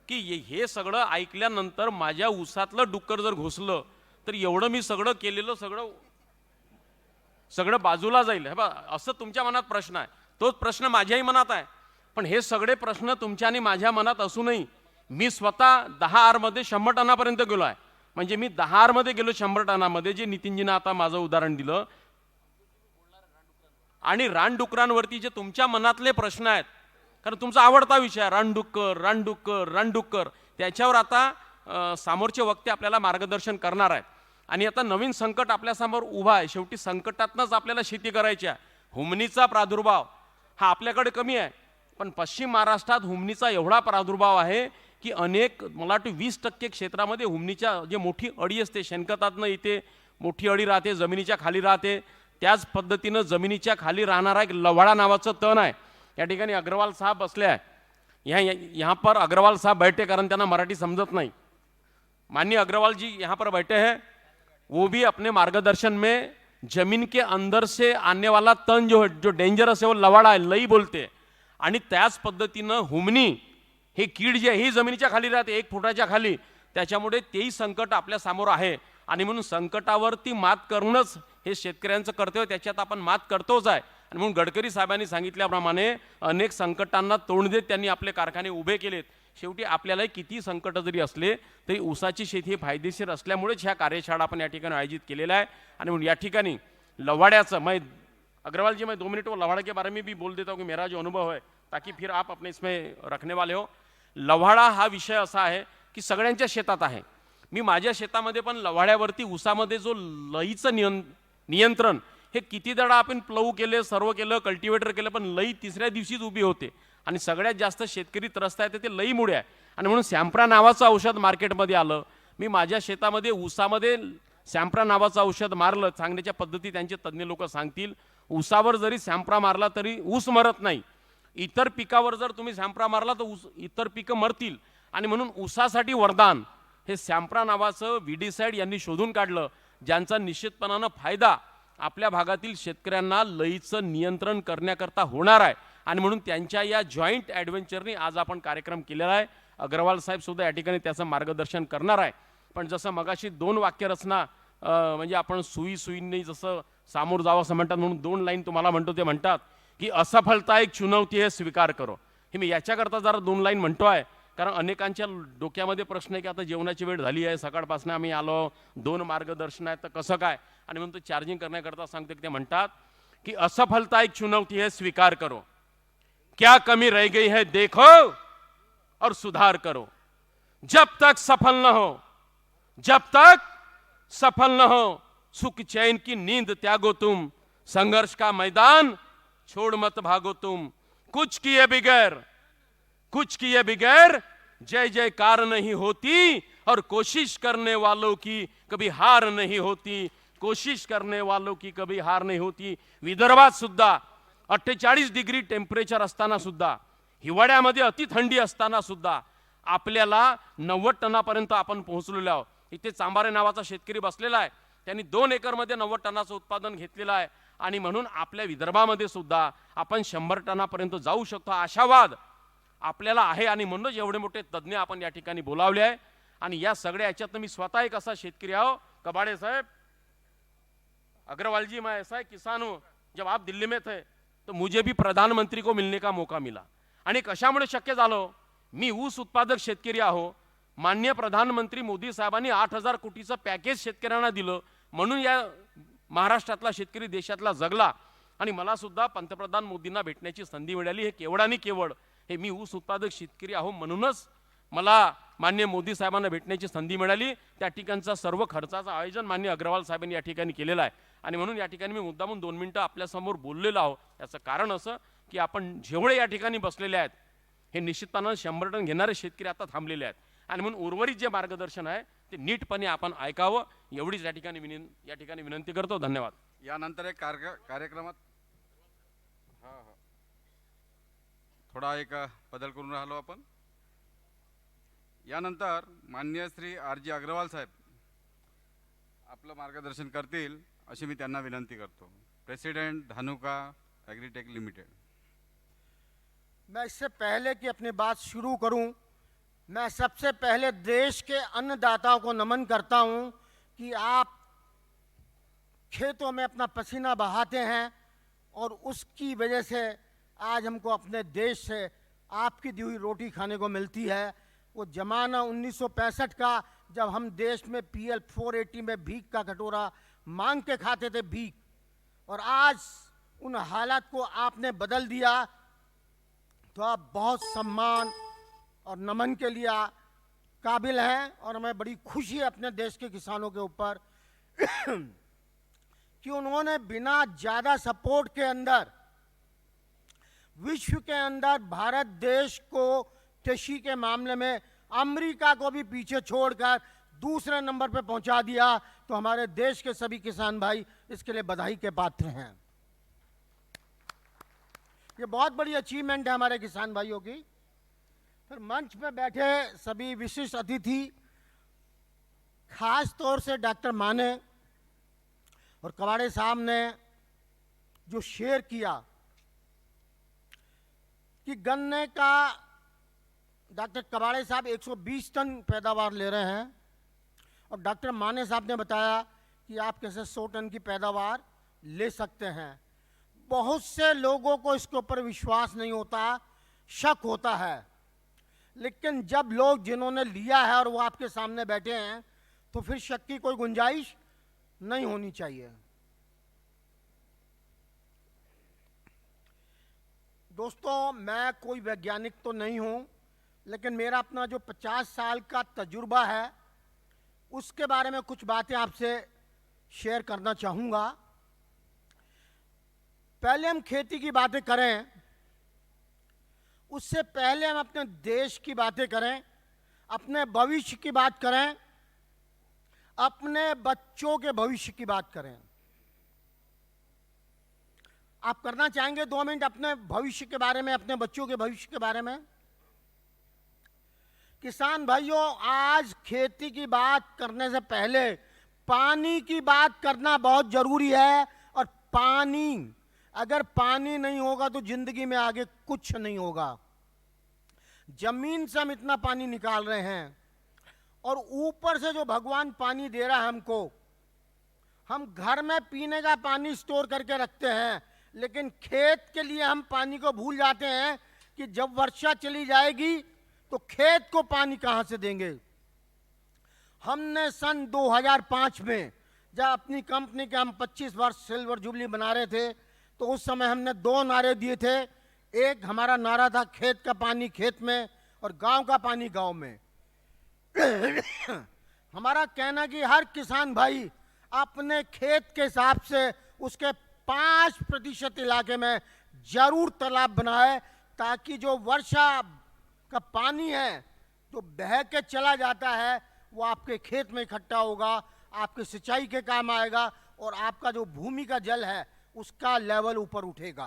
की हे सगळं ऐकल्यानंतर माझ्या ऊसातलं डुक्कर जर घुसलं तर एवढं मी सगळं केलेलं सगळं बाजूला जाईल. हे बा असं तुमच्या मनात प्रश्न आहे. तोच प्रश्न माझ्याही मनात आहे. पण हे सगळे प्रश्न तुमच्या आणि माझ्या मनात असूनही मी स्वतः 10 मध्ये 100 टनापर्यंत गेलो आहे. म्हणजे मी 10 मध्ये गेलो 100 टनामध्ये, जे नितीनजीनं आता माझं उदाहरण दिलं. आणि रानडुकरांवरती जे तुमच्या मनातले प्रश्न आहेत, कारण तुमचा आवडता विषय रानडुक्कर त्याच्यावर आता समोरचे वक्ते आपल्याला मार्गदर्शन करणार आहेत. आणि आता नवीन संकट आपल्यासमोर उभा आहे. शेवटी संकटातनंच आपल्याला शेती करायची आहे. हुमणीचा प्रादुर्भाव हा आपल्याकडे कमी आहे, पण पश्चिम महाराष्ट्रात हुमणीचा एवढा प्रादुर्भाव आहे की अनेक, मला वाटतं 20% क्षेत्रामध्ये हुमणीच्या जे मोठी अळी असते शेणखतातनं इथे मोठी अळी राहते, जमिनीच्या खाली राहते. त्याच पद्धतीनं जमिनीच्या खाली राहणारा एक लवाडा नावाचं तण आहे. या ठिकाणी अग्रवाल साहब बसले आहे. यहाँ पर अग्रवाल साहब बैठे, कारण त्यांना मराठी समजत नाही. माननीय अग्रवाल जी यहाँ पर बैठे हैं, वो भी अपने मार्गदर्शन में जमीन के अंदर से आने वाला तन जो डेंजरस है वो लवाड़ा है, लई बोलते हैं. आणि त्याच पद्धतीनं हुमणी हे कीड जे आहे ही जमिनीच्या खाली राहते 1 फुटाच्या खाली, त्याच्यामुळे तेही संकट आपल्या समोर आहे. आणि म्हणून संकटावरती मात करूनच हे शेतकऱ्यांचं कर्तव्य, त्याच्यात आपण मात करतोच आहे. आणि म्हणून गडकरी साहेबांनी सांगितल्याप्रमाणे अनेक संकटांना तोंड देत त्यांनी आपले कारखाने उभे केलेत. शेवटी आपल्याला किती संकट जरी असले तरी ऊसाची शेती ही फायदेशीर असल्यामुळेच ह्या कार्यशाळा आपण या ठिकाणी आयोजित केलेला आहे. आणि म्हणून या ठिकाणी लवाड्याचं अग्रवाल जी मैं 2 मिनट वो लवाड़ा के बारे में भी बोल देता हूँ कि मेरा जो अनुभव है ताकि फिर आप अपने इसमें रखने वाले हो. लवाडा हा विषय असा आहे की सगळ्यांच्या शेतात आहे. मी माझ्या शेतामध्ये पण लवाड्यावरती ऊसामध्ये जो लईचं नियंत्रण हे कितीदा आपण प्लव केले, सर्व केलं, कल्टिवेटर केलं, पण लई 3ऱ्या दिवशीच उभी होते. आणि सगळ्यात जास्त शेतकरी त्रस्त आहे ते लईमुळे आहे. आणि म्हणून सॅम्प्रा नावाचं औषध मार्केटमध्ये आलं. मी माझ्या शेतामध्ये ऊसामध्ये सॅम्प्रा नावाचं औषध मारलं. सांगण्याच्या पद्धती त्यांचे तज्ज्ञ लोक सांगतील. ऊसावर जरी सॅम्प्रा मारला तरी ऊस मरत नाही. इतर पिकावर जर तुम्ही सॅम्प्रा मारला तर इतर पिकं मरतील. आणि म्हणून ऊसासाठी वरदान हे सॅम्प्रा नावाचं विडीसाइड यांनी शोधून काढलं, ज्यांचा निश्चितपणानं फायदा आपल्या भागातील शेतकऱ्यांना लईचं नियंत्रण करण्याकरता होणार आहे. आणि म्हणून त्यांच्या या जॉईंट ॲडव्हेंचरनी आज आपण कार्यक्रम केलेला आहे. अग्रवाल साहेब सुद्धा या ठिकाणी त्याचं मार्गदर्शन करणार आहे. पण जसं मगाशी 2 वाक्यरचना म्हणजे आपण सुईने जसं सामोर जावं असं म्हणतात, म्हणून 2 लाईन तुम्हाला म्हणतो. ते म्हणतात की असफलता एक चुनौती है स्वीकार करो. हे मी याच्याकरता जरा 2 लाईन म्हणतो आहे, कारण अनेकांच्या डोक्यामध्ये प्रश्न आहे की आता जेवणाची वेळ झाली आहे, सकाळपासून आम्ही आलो, 2 मार्गदर्शन आहे, तर कसं काय. आणि म्हणून ते चार्जिंग करण्याकरता सांगते की ते म्हणतात कि असफलता एक चुनौती है स्वीकार करो, क्या कमी रह गई है देखो और सुधार करो. जब तक सफल न हो, जब तक सफल न हो, सुख चैन की नींद त्यागो तुम, संघर्ष का मैदान छोड़ मत भागो तुम. कुछ किए बगैर जय जयकार नहीं होती, और कोशिश करने वालों की कभी हार नहीं होती. कोशिश करने वालों की कभी हार नहीं होती. विदर्भात सुद्धा 48 डिग्री टेम्परेचर असताना सुद्धा, हिवाळ्यामध्ये अति थंडी असताना सुद्धा आपल्याला 90 टनापर्यंत आपण पोहोचलेलो आहोत. इथे चांबारे नावाचा शेतकरी बसलेला आहे, त्यांनी 2 एकरमध्ये 90 टनाचं उत्पादन घेतलेलं आहे. आणि म्हणून आपल्या विदर्भामध्ये सुद्धा आपण 100 टनापर्यंत जाऊ शकतो आशावाद आपल्याला आहे. आणि म्हणूनच एवढे मोठे तज्ज्ञ आपण या ठिकाणी बोलावले आहे. आणि या सगळ्या याच्यात मी स्वतः एक असा शेतकरी आहो. कबाडे साहेब, अग्रवाल जी, मैं ऐसा किसान हूँ, जब आप दिल्ली में थे तो मुझे भी प्रधानमंत्री को मिलने का मौका मिला. आणि कशामुळे शक्य झालं, मी ऊस उत्पादक शेतकरी आहो. माननीय प्रधानमंत्री मोदी साहेबांनी 8,000 कोटीचं पॅकेज शेतकऱ्यांना दिलं, म्हणून या महाराष्ट्रातला शेतकरी देशातला जगला. आणि मला सुद्धा पंतप्रधान मोदींना भेटण्याची संधी मिळाली. हे केवळ आणि केवळ हे मी ऊस उत्पादक शेतकरी आहो म्हणूनच मला माननीय मोदी साहेबांना भेटण्याची संधी मिळाली. त्या ठिकाणचा सर्व खर्चाचं आयोजन माननीय अग्रवाल साहेबांनी या ठिकाणी केलेलं आहे. आणि म्हणून या ठिकाणी मी मुद्दामून 2 मिनिटं आपल्यासमोर बोललेलो आहो. याचं कारण असं की आपण जेवढे या ठिकाणी बसलेले आहेत हे निश्चितपणाने 100 टन घेणारे शेतकरी आता थांबलेले आहेत. आणि म्हणून उर्वरित जे मार्गदर्शन आहे ते नीटपणे आपण ऐकावं, एवढीच या ठिकाणी विनंती करतो. धन्यवाद. यानंतर एक कार्यक्रमात थोडा एक बदल करून राहिलो आपण. यानंतर माननीय श्री RG अग्रवाल साहेब आपलं मार्गदर्शन करतील अशी मी त्यांना विनंती करतो. President Dhanuka agritech limited. मैं इससे पहले कि अपनी बात शुरू करूं, मैं सबसे पहले देश के अन्नदाताओं को नमन करता हूं कि आप खेतों में अपना पसीना बहाते हैं और उसकी वजह से आज हमको अपने देश से आपकी दी हुई रोटी खाने को मिलती है. वो ज़माना 1965 का, जब हम देश में PL 480 में भीख का कटोरा मांग के खाते थे, भीख. और आज उन हालात को आपने बदल दिया, तो आप बहुत सम्मान और नमन के लिए काबिल हैं. और हमें बड़ी खुशी है अपने देश के किसानों के ऊपर कि उन्होंने बिना ज़्यादा सपोर्ट के अंदर विश्व के अंदर भारत देश को कृषि के मामले में अमेरिका को भी पीछे छोड़कर दूसरे नंबर पे पहुंचा दिया. तो हमारे देश के सभी किसान भाई इसके लिए बधाई के पात्र हैं. ये बहुत बड़ी अचीवमेंट है हमारे किसान भाइयों की. फिर मंच पे बैठे सभी विशिष्ट अतिथि, खास तौर से डॉक्टर माने और कबाड़े साहब ने जो शेयर किया कि गन्ने का डॉक्टर कबाड़े साहब 120 टन पैदावार ले रहे हैं और डॉक्टर माने साहब ने बताया कि आप कैसे 100 टन की पैदावार ले सकते हैं। बहुत से लोगों को इसके ऊपर विश्वास नहीं होता, शक होता है, लेकिन जब लोग जिन्होंने लिया है और वो आपके सामने बैठे हैं तो फिर शक की कोई गुंजाइश नहीं होनी चाहिए। दोस्तों, मैं कोई वैज्ञानिक तो नहीं हूं, लेकिन मेरा अपना जो 50 साल का तजुर्बा है उसके बारे में कुछ बातें आपसे शेयर करना चाहूँगा। पहले हम खेती की बातें करें, उससे पहले हम अपने देश की बातें करें, अपने भविष्य की बात करें, अपने बच्चों के भविष्य की बात करें। आप करना चाहेंगे 2 मिनट अपने भविष्य के बारे में, अपने बच्चों के भविष्य के बारे में? किसान भाइयों, आज खेती की बात करने से पहले पानी की बात करना बहुत जरूरी है। और पानी, अगर पानी नहीं होगा तो जिंदगी में आगे कुछ नहीं होगा। जमीन से हम इतना पानी निकाल रहे हैं और ऊपर से जो भगवान पानी दे रहा है हमको, हम घर में पीने का पानी स्टोर करके रखते हैं, लेकिन खेत के लिए हम पानी को भूल जाते हैं कि जब वर्षा चली जाएगी तो खेत को पानी कहां से देंगे। हमने सन 2005 में जब अपनी कंपनी के हम 25 वर्ष सिल्वर जुबली बना रहे थे तो उस समय हमने 2 नारे दिए थे। एक हमारा नारा था खेत का पानी खेत में और गांव का पानी गांव में। हमारा कहना कि हर किसान भाई अपने खेत के हिसाब से उसके 5% इलाके में जरूर तालाब बनाए, ताकि जो वर्षा का पानी है जो बह के चला जाता है वो आपके खेत में इकट्ठा होगा, आपके सिंचाई के काम आएगा और आपका जो भूमि का जल है उसका लेवल ऊपर उठेगा।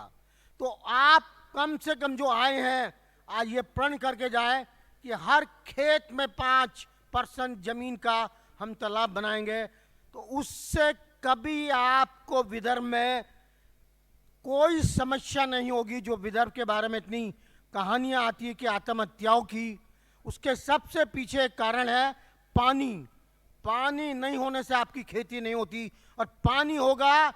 तो आप कम से कम जो आए हैं आज ये प्रण करके जाएं कि हर खेत में 5% जमीन का हम तालाब बनाएंगे, तो उससे कभी आपको विदर्भ में कोई समस्या नहीं होगी। जो विदर्भ के बारे में इतनी कहानियां आती है कि आत्महत्याओं की, उसके सबसे पीछे एक कारण है पानी। पानी नहीं होने से आपकी खेती नहीं होती, और पानी होगा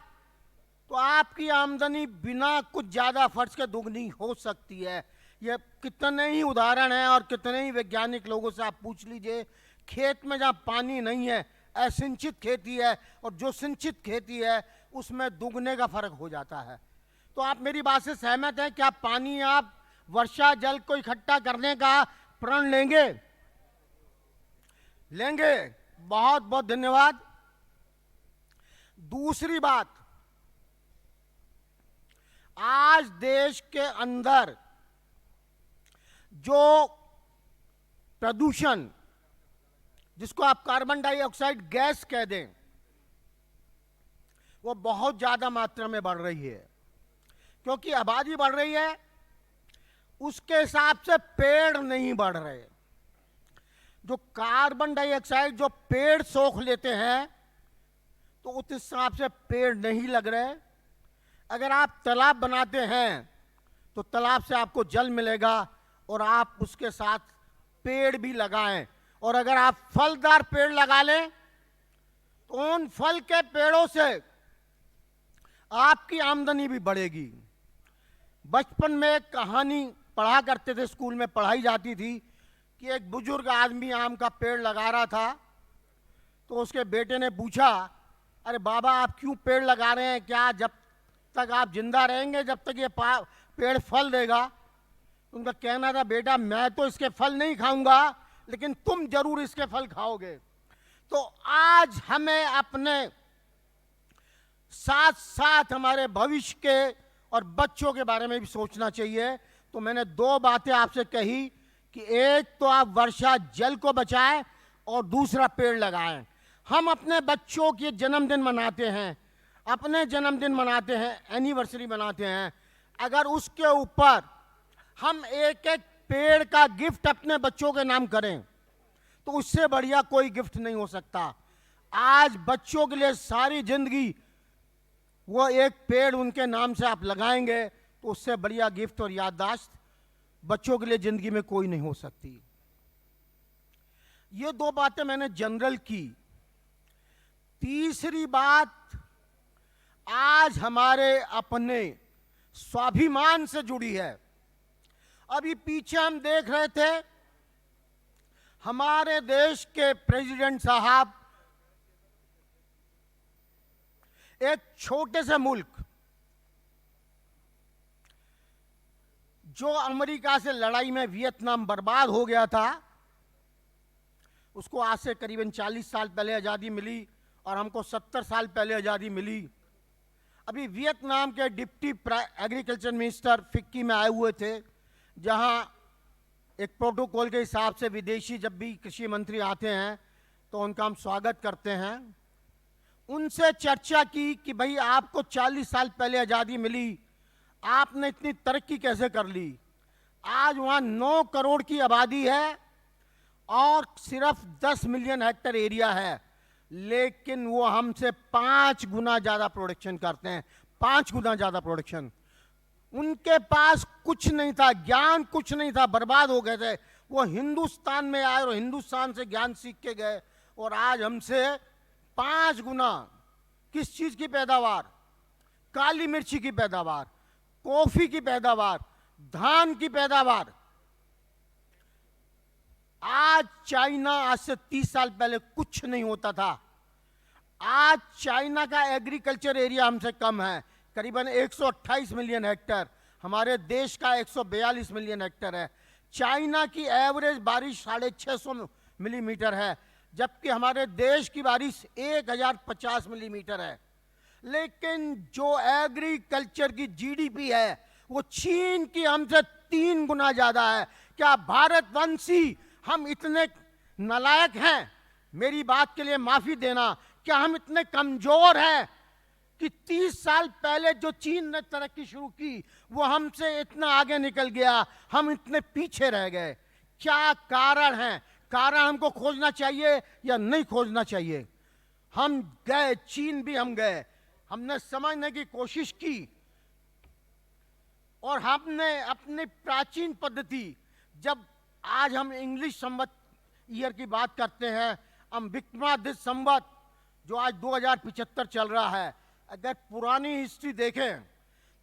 तो आपकी आमदनी बिना कुछ ज्यादा फर्ज के दुगनी हो सकती है। ये कितने ही उदाहरण हैं और कितने ही वैज्ञानिक लोगों से आप पूछ लीजिए। खेत में जहाँ पानी नहीं है असिंचित खेती है, और जो सिंचित खेती है उसमें दुगने का फर्क हो जाता है। तो आप मेरी बात से सहमत हैं? क्या पानी, आप वर्षा जल को इकट्ठा करने का प्रण लेंगे? लेंगे। बहुत बहुत धन्यवाद। दूसरी बात, आज देश के अंदर जो प्रदूषण, जिसको आप कार्बन डाइऑक्साइड गैस कह दें, वो बहुत ज्यादा मात्रा में बढ़ रही है, क्योंकि आबादी बढ़ रही है, उसके हिसाब से पेड़ नहीं बढ़ रहे। जो कार्बन डाइऑक्साइड जो पेड़ सोख लेते हैं तो उस हिसाब से पेड़ नहीं लग रहे। अगर आप तालाब बनाते हैं तो तालाब से आपको जल मिलेगा और आप उसके साथ पेड़ भी लगाएं, और अगर आप फलदार पेड़ लगा लें तो उन फल के पेड़ों से आपकी आमदनी भी बढ़ेगी। बचपन में एक कहानी पढ़ा करते थे, स्कूल में पढ़ाई जाती थी कि एक बुजुर्ग आदमी आम का पेड़ लगा रहा था, तो उसके बेटे ने पूछा, अरे बाबा आप क्यों पेड़ लगा रहे हैं, क्या जब तक आप जिंदा रहेंगे जब तक ये पेड़ फल देगा? उनका कहना था, बेटा मैं तो इसके फल नहीं खाऊंगा, लेकिन तुम जरूर इसके फल खाओगे। तो आज हमें अपने साथ साथ हमारे भविष्य के और बच्चों के बारे में भी सोचना चाहिए। तो मैंने 2 बातें आपसे कही कि एक तो आप वर्षा जल को बचाएं और दूसरा पेड़ लगाएं। हम अपने बच्चों के जन्मदिन मनाते हैं, अपने जन्मदिन मनाते हैं, एनिवर्सरी मनाते हैं, अगर उसके ऊपर हम एक एक पेड़ का गिफ्ट अपने बच्चों के नाम करें तो उससे बढ़िया कोई गिफ्ट नहीं हो सकता। आज बच्चों के लिए सारी जिंदगी वो एक पेड़ उनके नाम से आप लगाएंगे तो उससे बढ़िया गिफ्ट और याददाश्त बच्चों के लिए जिंदगी में कोई नहीं हो सकती। ये दो बातें मैंने जनरल की। तीसरी बात आज हमारे अपने स्वाभिमान से जुड़ी है। अभी पीछे हम देख रहे थे, हमारे देश के प्रेसिडेंट साहब एक छोटे से मुल्क जो अमेरिका से लड़ाई में वियतनाम बर्बाद हो गया था, उसको आज से करीबन 40 साल पहले आज़ादी मिली और हमको 70 साल पहले आज़ादी मिली। अभी वियतनाम के डिप्टी एग्रीकल्चर मिनिस्टर फिक्की में आए हुए थे, जहां एक प्रोटोकॉल के हिसाब से विदेशी जब भी कृषि मंत्री आते हैं तो उनका हम स्वागत करते हैं। उनसे चर्चा की कि भाई आपको 40 साल पहले आज़ादी मिली, आपने इतनी तरक्की कैसे कर ली। आज वहाँ 9 करोड़ की आबादी है और सिर्फ 10 मिलियन हेक्टेयर एरिया है, लेकिन वो हमसे 5 गुना ज़्यादा प्रोडक्शन करते हैं, 5 गुना ज़्यादा प्रोडक्शन। उनके पास कुछ नहीं था, ज्ञान कुछ नहीं था, बर्बाद हो गए थे। वो हिंदुस्तान में आए और हिंदुस्तान से ज्ञान सीख के गए और आज हमसे 5 गुना किस चीज़ की पैदावार, काली मिर्ची की पैदावार, कॉफी की पैदावार, धान की पैदावार। आज चाइना, आज से 30 साल पहले कुछ नहीं होता था। आज चाइना का एग्रीकल्चर एरिया हमसे कम है, करीबन 128 मिलियन हेक्टेयर। हमारे देश का 142 मिलियन हेक्टेयर है। चाइना की एवरेज बारिश 650 मिलीमीटर है, जबकि हमारे देश की बारिश 1050 मिलीमीटर है। लेकिन जो एग्रीकल्चर की जीडीपी है वो चीन की हमसे 3 गुना ज्यादा है। क्या भारतवंशी हम इतने नालायक हैं? मेरी बात के लिए माफी देना, क्या हम इतने कमजोर हैं कि 30 साल पहले जो चीन ने तरक्की शुरू की वो हमसे इतना आगे निकल गया, हम इतने पीछे रह गए? क्या कारण है? कारण हमको खोजना चाहिए या नहीं खोजना चाहिए? हम गए, चीन भी हम गए, हमने समझने की कोशिश की और हमने अपनी प्राचीन पद्धति, जब आज हम इंग्लिश संवत ईयर की बात करते हैं, हम विक्रमादित्य संवत जो आज 2075 चल रहा है, अगर पुरानी हिस्ट्री देखें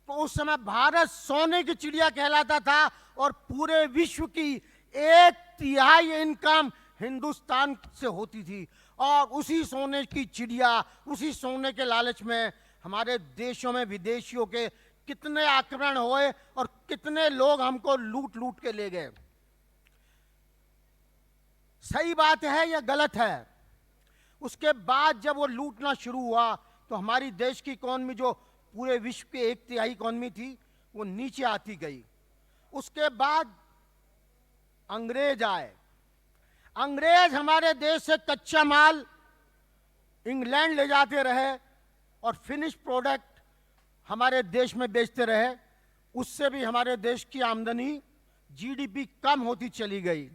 तो उस समय भारत सोने की चिड़िया कहलाता था और पूरे विश्व की 1/3 इनकम हिंदुस्तान से होती थी। और उसी सोने की चिड़िया, उसी सोने के लालच में हमारे देशों में विदेशियों के कितने आक्रमण हुए और कितने लोग हमको लूट लूट के ले गए। सही बात है या गलत है? उसके बाद जब वो लूटना शुरू हुआ तो हमारी देश की इकॉनमी, जो पूरे विश्व की 1/3 इकॉनमी थी, वो नीचे आती गई। उसके बाद अंग्रेज आए। अंग्रेज हमारे देश से कच्चा माल इंग्लैंड ले जाते रहे और फिनिश प्रोडक्ट हमारे देश में बेचते रहे। उससे भी हमारे देश की आमदनी, जीडीपी कम होती चली गई।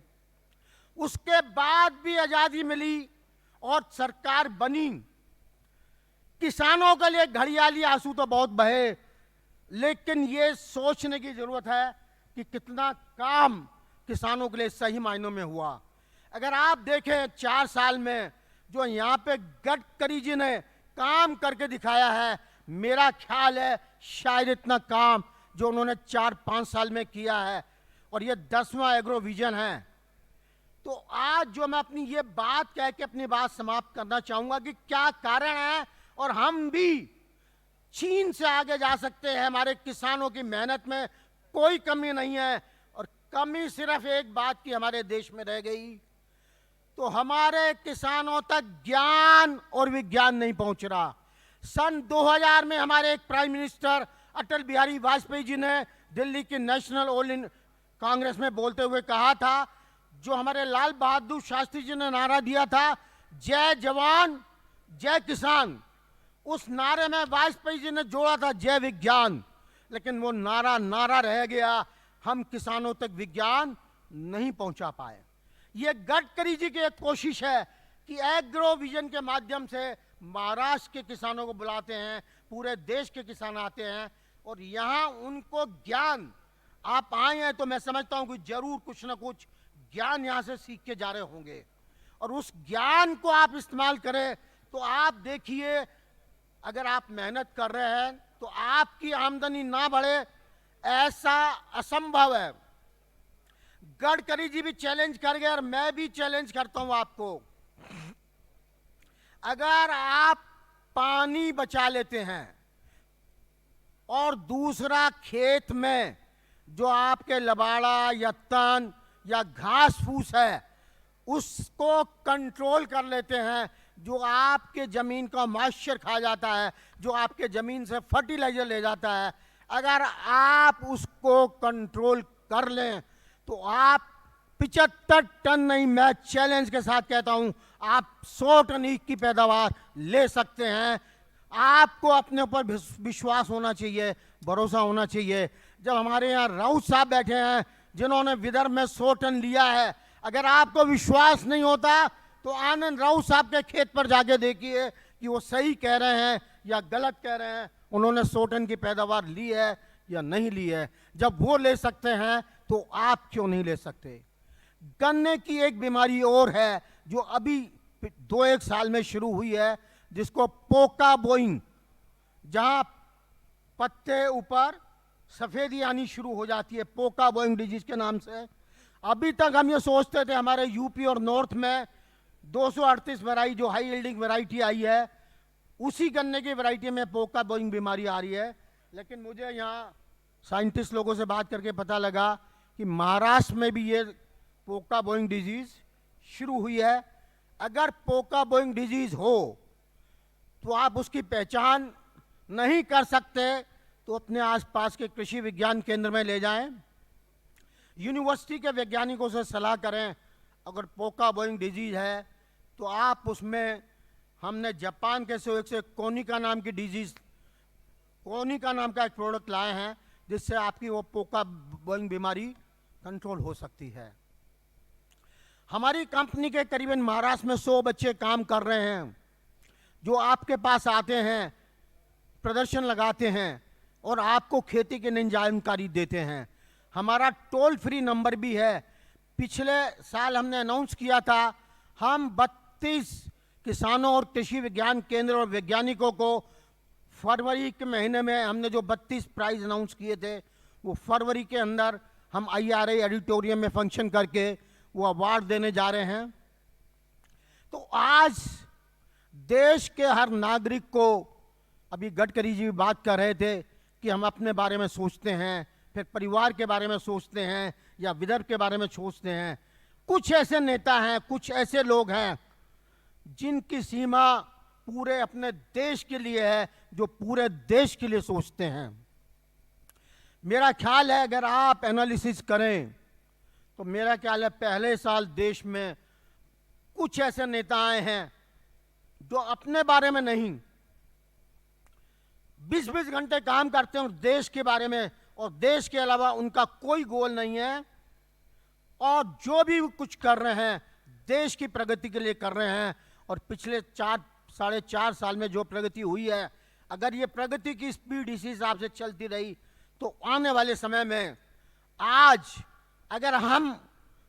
उसके बाद भी आजादी मिली और सरकार बनी। किसानों के लिए घड़ियाली आंसू तो बहुत बहे, लेकिन ये सोचने की जरूरत है कि कितना काम किसानों के लिए सही मायनों में हुआ। अगर आप देखें 4 साल में जो यहाँ पे गडकरी जी ने काम करके दिखाया है, मेरा ख्याल है शायद इतना काम जो उन्होंने 4-5 साल में किया है, और ये 10वां एग्रो विजन है। तो आज जो मैं अपनी ये बात कह के अपनी बात समाप्त करना चाहूंगा कि क्या कारण है और हम भी चीन से आगे जा सकते हैं। हमारे किसानों की मेहनत में कोई कमी नहीं है, और कमी सिर्फ एक बात की हमारे देश में रह गई, तो हमारे किसानों तक ज्ञान और विज्ञान नहीं पहुंच रहा। सन 2000 में हमारे एक प्राइम मिनिस्टर अटल बिहारी वाजपेयी जी ने दिल्ली की नेशनल ऑल इन कांग्रेस में बोलते हुए कहा था, जो हमारे लाल बहादुर शास्त्री जी ने नारा दिया था, जय जवान जय किसान, उस नारे में वाजपेयी जी ने जोड़ा था जय विज्ञान। लेकिन वो नारा रह गया, हम किसानों तक विज्ञान नहीं पहुंचा पाए। ये गडकरी जी की एक कोशिश है कि एग्रो विजन के माध्यम से महाराष्ट्र के किसानों को बुलाते हैं, पूरे देश के किसान आते हैं और यहाँ उनको ज्ञान आप आए हैं तो मैं समझता हूं कि जरूर कुछ ना कुछ ज्ञान यहां से सीख के जा रहे होंगे, और उस ज्ञान को आप इस्तेमाल करें। तो आप देखिए, अगर आप मेहनत कर रहे हैं तो आपकी आमदनी ना बढ़े ऐसा असंभव है। गडकरी जी भी चैलेंज कर गए और मैं भी चैलेंज करता हूं आपको। अगर आप पानी बचा लेते हैं और दूसरा खेत में जो आपके लबाड़ा या तन या घास फूस है उसको कंट्रोल कर लेते हैं, जो आपके जमीन का मॉइस्चर खा जाता है, जो आपके जमीन से फर्टिलाइजर ले जाता है, अगर आप उसको कंट्रोल कर लें तो आप 75 टन नहीं, मैं चैलेंज के साथ कहता हूं, आप 100 टन ईख की पैदावार ले सकते हैं। आपको अपने ऊपर विश्वास होना चाहिए, भरोसा होना चाहिए। जब हमारे यहाँ राउत साहब बैठे हैं जिन्होंने विदर्भ में 100 टन लिया है, अगर आपको विश्वास नहीं होता तो आनंद राउत साहब के खेत पर जाके देखिए कि वो सही कह रहे हैं या गलत कह रहे हैं, उन्होंने 100 टन की पैदावार ली है या नहीं ली है। जब वो ले सकते हैं तो आप क्यों नहीं ले सकते। गन्ने की एक बीमारी और है जो अभी 2-1 साल में शुरू हुई है, जिसको पोका बोइंग, जहां पत्ते ऊपर सफेदी आनी शुरू हो जाती है, पोका बोइंग डिजीज के नाम से। अभी तक हम ये सोचते थे हमारे यूपी और नॉर्थ में 238 वैरायटी जो हाई यील्डिंग वैरायटी आई है, उसी गन्ने की वैरायटी में पोका बोइंग बीमारी आ रही है। लेकिन मुझे यहाँ साइंटिस्ट लोगों से बात करके पता लगा कि महाराष्ट्र में भी ये पोका बोइंग डिजीज शुरू हुई है। अगर पोका बोइंग डिजीज हो तो आप उसकी पहचान नहीं कर सकते तो अपने आसपास के कृषि विज्ञान केंद्र में ले जाएं, यूनिवर्सिटी के वैज्ञानिकों से सलाह करें। अगर पोका बोइंग डिजीज है तो आप उसमें, हमने जापान के सहयोग से कोनिका नाम की डिजीज, कोनिका नाम का एक प्रोडक्ट लाए हैं जिससे आपकी वो पोका बोइंग बीमारी कंट्रोल हो सकती है। हमारी कंपनी के करीबन महाराष्ट्र में 100 बच्चे काम कर रहे हैं जो आपके पास आते हैं, प्रदर्शन लगाते हैं और आपको खेती की नई जानकारी देते हैं। हमारा टोल फ्री नंबर भी है। पिछले साल हमने अनाउंस किया था, हम 32 किसानों और कृषि विज्ञान केंद्र और वैज्ञानिकों को फरवरी के महीने में हमने जो 32 प्राइज अनाउंस किए थे, वो फरवरी के अंदर हम IRA ऑडिटोरियम में फंक्शन करके वो अवार्ड देने जा रहे हैं। तो आज देश के हर नागरिक को, अभी गडकरी जी भी बात कर रहे थे कि हम अपने बारे में सोचते हैं, फिर परिवार के बारे में सोचते हैं या विदर्भ के बारे में सोचते हैं। कुछ ऐसे नेता हैं, कुछ ऐसे लोग हैं जिनकी सीमा पूरे अपने देश के लिए है, जो पूरे देश के लिए सोचते हैं। मेरा ख्याल है अगर आप एनालिसिस करें तो मेरा ख्याल है पहले साल देश में कुछ ऐसे नेता आए हैं जो अपने बारे में नहीं 20-20 घंटे काम करते हैं और देश के बारे में, और देश के अलावा उनका कोई गोल नहीं है, और जो भी कुछ कर रहे हैं देश की प्रगति के लिए कर रहे हैं। और पिछले 4-4.5 साल में जो प्रगति हुई है, अगर ये प्रगति की स्पीड इसी हिसाब से चलती रही तो आने वाले समय में, आज अगर हम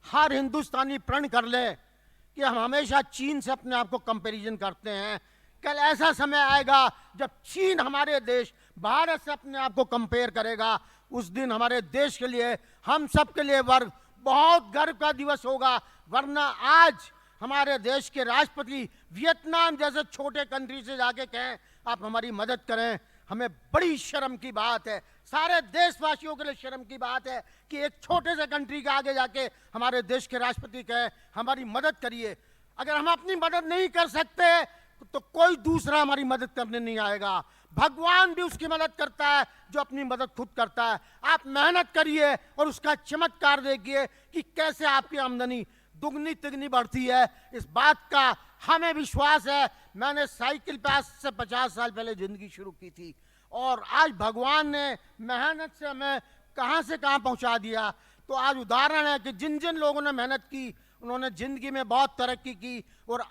हर हिंदुस्तानी प्रण कर ले कि हम हमेशा चीन से अपने आप को कंपैरिजन करते हैं, कल ऐसा समय आएगा जब चीन हमारे देश भारत से अपने आप को कंपेयर करेगा। उस दिन हमारे देश के लिए, हम सब के लिए वर्ग बहुत गर्व का दिवस होगा। वरना आज हमारे देश के राष्ट्रपति वियतनाम जैसे छोटे कंट्री से जाके कहें आप हमारी मदद करें, हमें बड़ी शर्म की बात है। सारे देशवासियों के लिए शर्म की बात है कि एक छोटे से कंट्री के आगे जाके हमारे देश के राष्ट्रपति कहें हमारी मदद करिए। अगर हम अपनी मदद नहीं कर सकते तो कोई दूसरा हमारी मदद करने नहीं आएगा। भगवान भी उसकी मदद करता है जो अपनी मदद खुद करता है। आप मेहनत करिए और उसका चमत्कार देखिए कि कैसे आपकी आमदनी दुगनी तिगनी बढ़ती है। इस बात का हमें विश्वास है। मैंने साइकिल पे आज से 50 साल पहले जिंदगी शुरू की थी और आज भगवान ने मेहनत से हमें कहां से कहां पहुंचा दिया। तो आज उदाहरण है कि जिन जिन लोगों ने मेहनत की उन्होंने जिंदगी में बहुत तरक्की की और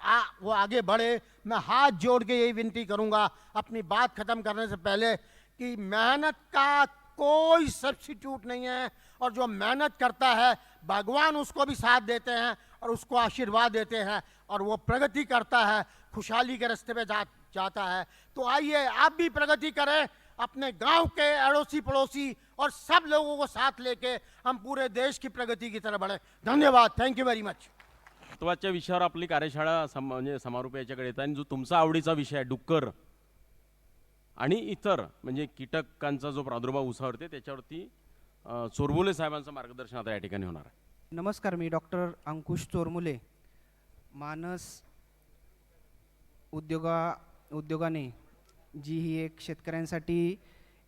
वो आगे बढ़े। मैं हाथ जोड़ के यही विनती करूंगा अपनी बात खत्म करने से पहले कि मेहनत का कोई सब्स्टिट्यूट नहीं है और जो मेहनत करता है भगवान उसको भी साथ देते हैं और उसको आशीर्वाद देते हैं और वो प्रगति करता है, खुशहाली के रास्ते पे जाता है। तो आइए आप भी प्रगति करें, अपने गांव के अड़ोसी पड़ोसी और सब लोगों को साथ लेके हम पूरे देश की प्रगति की तरफ बढ़े। धन्यवाद, थैंक यू वेरी मच। महत्त्वाच्या विषयावर आपली कार्यशाळा म्हणजे समारोप याच्याकडे येत आहे आणि जो तुमचा आवडीचा विषय आहे डुक्कर आणि इतर म्हणजे कीटकांचा जो प्रादुर्भाव उसावरते त्याच्यावरती चोरबोले साहेबांचं मार्गदर्शन आता या ठिकाणी होणार आहे। नमस्कार, मी डॉक्टर अंकुश चोरमुले। मानस उद्योगाने जी ही एक शेतकऱ्यांसाठी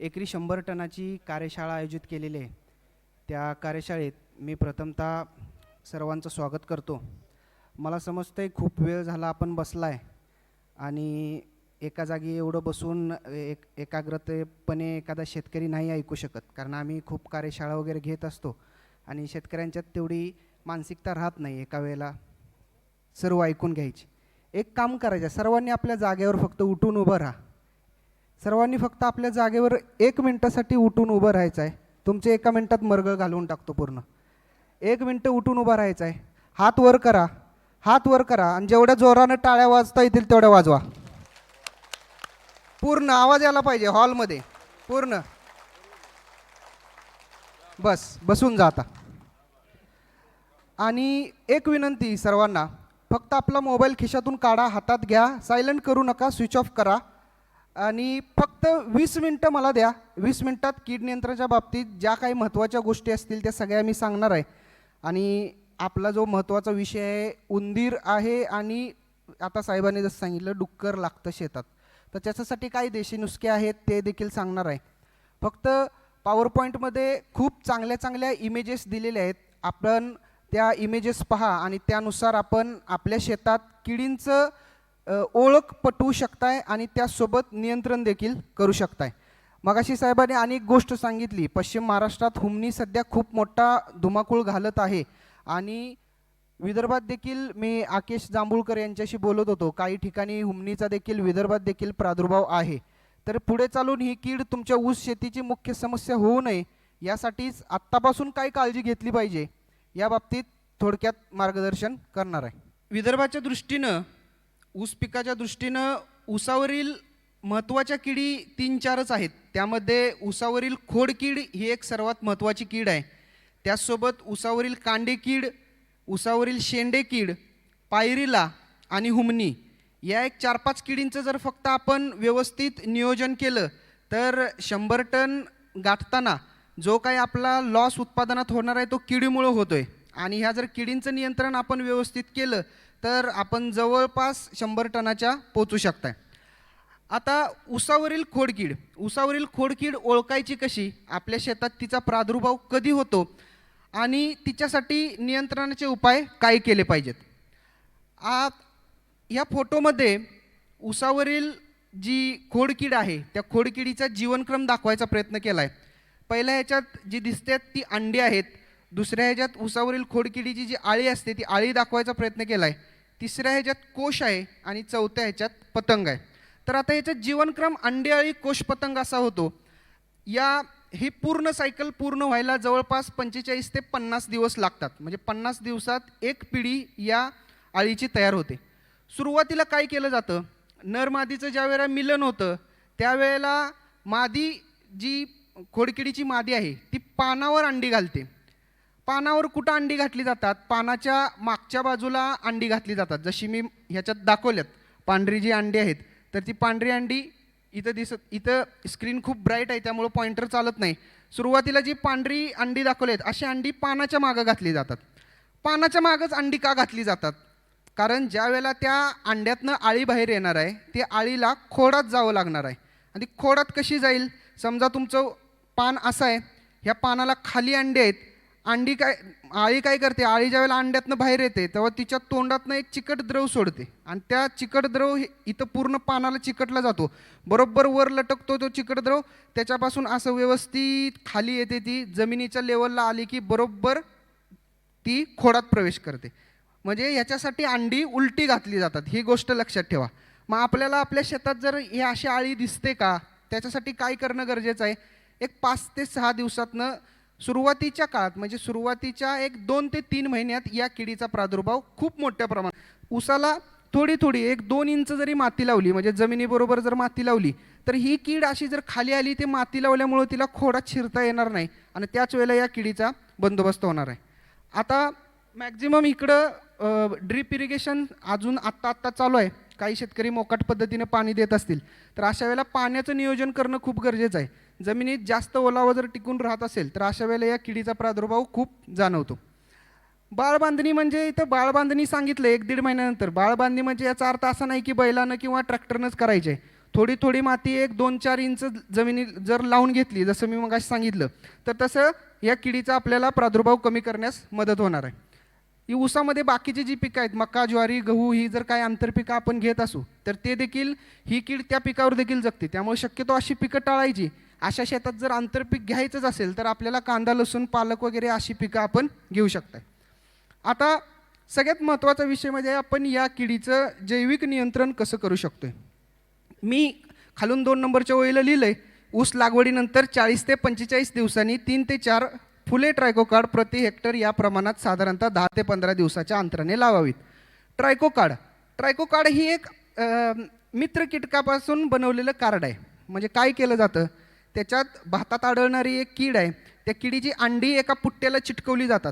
एकरी 100 टनाची कार्यशाळा आयोजित केलेली आहे, त्या कार्यशाळेत मी प्रथमतः सर्वांचं स्वागत करतो। मला समजतंय खूप वेळ झाला आपण बसलाय आणि एका जागी एवढं बसून एकाग्रतेपणे एखादा शेतकरी नाही ऐकू शकत, कारण आम्ही खूप कार्यशाळा वगैरे घेत असतो आणि शेतकऱ्यांच्यात तेवढी मानसिकता राहत नाही एका वेळेला सर्व ऐकून घ्यायची। एक काम करायचं, सर्वांनी आपल्या जागेवर फक्त उठून उभं राहा। सर्वांनी फक्त आपल्या जागेवर 1 मिनिटासाठी उठून उभं राहायचं आहे। तुमचे 1 मिनिटात मर्ग घालवून टाकतो पूर्ण। 1 मिनिट उठून उभं राहायचं आहे। हात वर करा, हात वर करा आणि जेवढ्या जोरानं टाळ्या वाजता येतील तेवढ्या वाजवा। पूर्ण आवाज यायला पाहिजे हॉलमध्ये पूर्ण। बस बसून जा आता। आणि एक विनंती सर्वांना, फक्त आपला मोबाईल खिशातून काढा, हातात घ्या, सायलेंट करू नका, स्विच ऑफ करा आणि फक्त 20 मिनटं मला द्या। 20 मिनटात कीड नियंत्रणाच्या बाबतीत ज्या काही महत्त्वाच्या गोष्टी असतील त्या सगळ्या मी सांगणार आहे। आणि आपला जो महत्त्वाचा विषय आहे उंदीर आहे आणि आता साहेबांनी जसं सांगितलं डुक्कर लागतं शेतात, तर त्याच्यासाठी काही देशी नुसके आहेत ते देखील सांगणार आहे। फक्त पॉवर पॉईंटमध्ये खूप चांगल्या चांगल्या इमेजेस दिलेल्या आहेत, आपण त्या इमेजेस पहा आणि त्यानुसार आपण आपल्या शेतात किडींचं ओळख पटवू शकताय आणि त्यासोबत नियंत्रण देखील करू शकताय। मगाशी साहेबांनी अनेक गोष्ट सांगितली, पश्चिम महाराष्ट्रात हुमणी सध्या खूप मोठा धुमाकूळ घालत आहे आणि विदर्भात देखील मी आकेश जांभूळकर यांच्याशी बोलत होतो, काही ठिकाणी हुमणीचा देखील विदर्भात देखील प्रादुर्भाव आहे। तर पुढे चालून ही कीड तुमच्या ऊस शेतीची मुख्य समस्या होऊ नये यासाठीच आत्तापासून काय काळजी घेतली पाहिजे या बाबतीत थोडक्यात मार्गदर्शन करणार आहे। विदर्भाच्या दृष्टीनं ऊस पिकाच्या दृष्टीनं ऊसावरील महत्त्वाच्या किडी 3-4च आहेत। त्यामध्ये ऊसावरील खोडकीड ही एक सर्वात महत्त्वाची कीड आहे। त्याचसोबत ऊसावरील कांडे कीड, ऊसावरील शेंडे कीड, पायरीला आणि हुमणी या एक 4-5 किडींचं जर फक्त आपण व्यवस्थित नियोजन केलं तर 100 टन गाठताना जो काही आपला लॉस उत्पादनात होणार आहे तो किडीमुळे होतोय आणि ह्या जर किडींचं नियंत्रण आपण व्यवस्थित केलं तर आपण जवळपास 100 टनाच्या पोचू शकताय। आता ऊसावरील खोडकीड ओळखायची कशी, आपल्या शेतात तिचा प्रादुर्भाव कधी होतो आणि तिच्यासाठी नियंत्रणाचे उपाय काय केले पाहिजेत। या फोटोमध्ये ऊसावरील जी खोडकीड आहे त्या खोडकिडीचा जीवनक्रम दाखवायचा प्रयत्न केला आहे। पहिल्या ह्याच्यात जी दिसते ती अंडी आहेत, दुसऱ्या ह्याच्यात ऊसावरील खोडकिडीची जी आळी असते ती आळी दाखवायचा प्रयत्न केला आहे, तिसऱ्या ह्याच्यात कोश आहे आणि चौथ्या ह्याच्यात पतंग आहे। तर आता ह्याच्यात जीवनक्रम अंडी आळी कोश पतंग असा होतो। ही पूर्ण सायकल पूर्ण व्हायला जवळपास 45 ते 50 दिवस लागतात, म्हणजे 50 दिवसात एक पिढी या आळीची तयार होते। सुरुवातीला काय केलं जातं, नर मादीचं ज्या वेळेला मिलन होतं त्यावेळेला मादी जी खोडकिडीची मादी आहे ती पानावर अंडी घालते। पानावर कुठं अंडी घातली जातात, पानाच्या मागच्या बाजूला अंडी घातली जातात, जशी मी ह्याच्यात दाखवल्यात पांढरी जी अंडी आहेत तर ती पांढरी अंडी इथं स्क्रीन खूप ब्राईट आहे त्यामुळे पॉइंटर चालत नाही। सुरुवातीला जी पांढरी अंडी दाखवलेत अशी अंडी पानाच्या मागं घातली जातात। पानाच्या मागच अंडी का घातली जातात, कारण ज्या वेळेला त्या अंड्यातनं आळी बाहेर येणार आहे ते आळीला खोडात जावं लागणार आहे आणि ती खोडात कशी जाईल, समजा तुमचं पान असं आहे, ह्या पानाला खाली अंडे आहेत, आळी काय करते, आळी ज्या वेळेला अंड्यातनं बाहेर येते तेव्हा तिच्या तोंडातनं एक चिकट द्रव सोडते आणि त्या चिकट द्रव इथं पूर्ण पानाला चिकटला जातो, बरोबर वर लटकतो तो चिकट द्रव, त्याच्यापासून असं व्यवस्थित खाली येते, ती जमिनीच्या लेवलला आली की बरोबर ती खोडात प्रवेश करते। म्हणजे ह्याच्यासाठी अंडी उलटी घातली जातात, ही गोष्ट लक्षात ठेवा। मग आपल्याला आपल्या शेतात जर हे अशी आळी दिसते का, त्याच्यासाठी काय करणं गरजेचं आहे, एक 5 ते 6 दिवसातनं सुरुवातीच्या काळात म्हणजे सुरुवातीच्या 1-2 ते 3 महिन्यात या किडीचा प्रादुर्भाव खूप मोठ्या प्रमाणात ऊसाला थोडी थोडी 1-2 इंच जरी माती लावली म्हणजे जमिनीबरोबर जर माती लावली तर ही कीड अशी जर खाली आली ते माती लावल्यामुळं तिला खोडात शिरता येणार नाही आणि त्याच वेळेला या किडीचा बंदोबस्त होणार आहे. आता मॅक्झिमम इकडं ड्रीप इरिगेशन अजून आत्ता चालू आहे. काही शेतकरी मोकाट पद्धतीने पाणी देत असतील तर अशा वेळेला पाण्याचं नियोजन करणं खूप गरजेचं आहे. जमिनीत जास्त ओलावा जर टिकून राहत असेल तर अशा वेळेला या किडीचा प्रादुर्भाव खूप जाणवतो. बाळबांधणी म्हणजे इथं बाळबांधणी सांगितलं 1-1.5 महिन्यानंतर. बाळबांधणी म्हणजे याचा अर्थ असा नाही की बैलानं किंवा ट्रॅक्टरनंच करायचे. थोडी थोडी माती 1-2-4 इंच जमिनी जर लावून घेतली जसं मी मगाशी सांगितलं तर तसं या किडीचा आपल्याला प्रादुर्भाव कमी करण्यास मदत होणार आहे. ही ऊसामध्ये बाकीची जी पिकं आहेत मका, ज्वारी, गहू ही जर काही आंतरपिकं आपण घेत असू तर ते देखील ही कीड त्या पिकावर देखील जगते. त्यामुळे शक्यतो अशी पिकं टाळायची. अशा शेतात जर आंतरपीक घ्यायचंच असेल तर आपल्याला कांदा, लसूण, पालक वगैरे अशी पिकं आपण घेऊ शकता. आता सगळ्यात महत्त्वाचा विषय म्हणजे आपण या किडीचं जैविक नियंत्रण कसं करू शकतो. मी खालून 2 नंबरच्या ओळीला लिहिलं आहे ऊस लागवडीनंतर 40 ते 45 दिवसांनी 3 ते 4 फुले ट्रायकोकार्ड प्रति हेक्टर या प्रमाणात साधारणतः 10 ते 15 दिवसाच्या अंतराने लावावीत. ट्रायकोकार्ड ही एक मित्र कीटकापासून बनवलेलं कार्ड आहे. म्हणजे काय केलं जातं त्याच्यात भातात आढळणारी एक कीड आहे त्या किडीची अंडी एका पुट्ट्याला चिटकवली जातात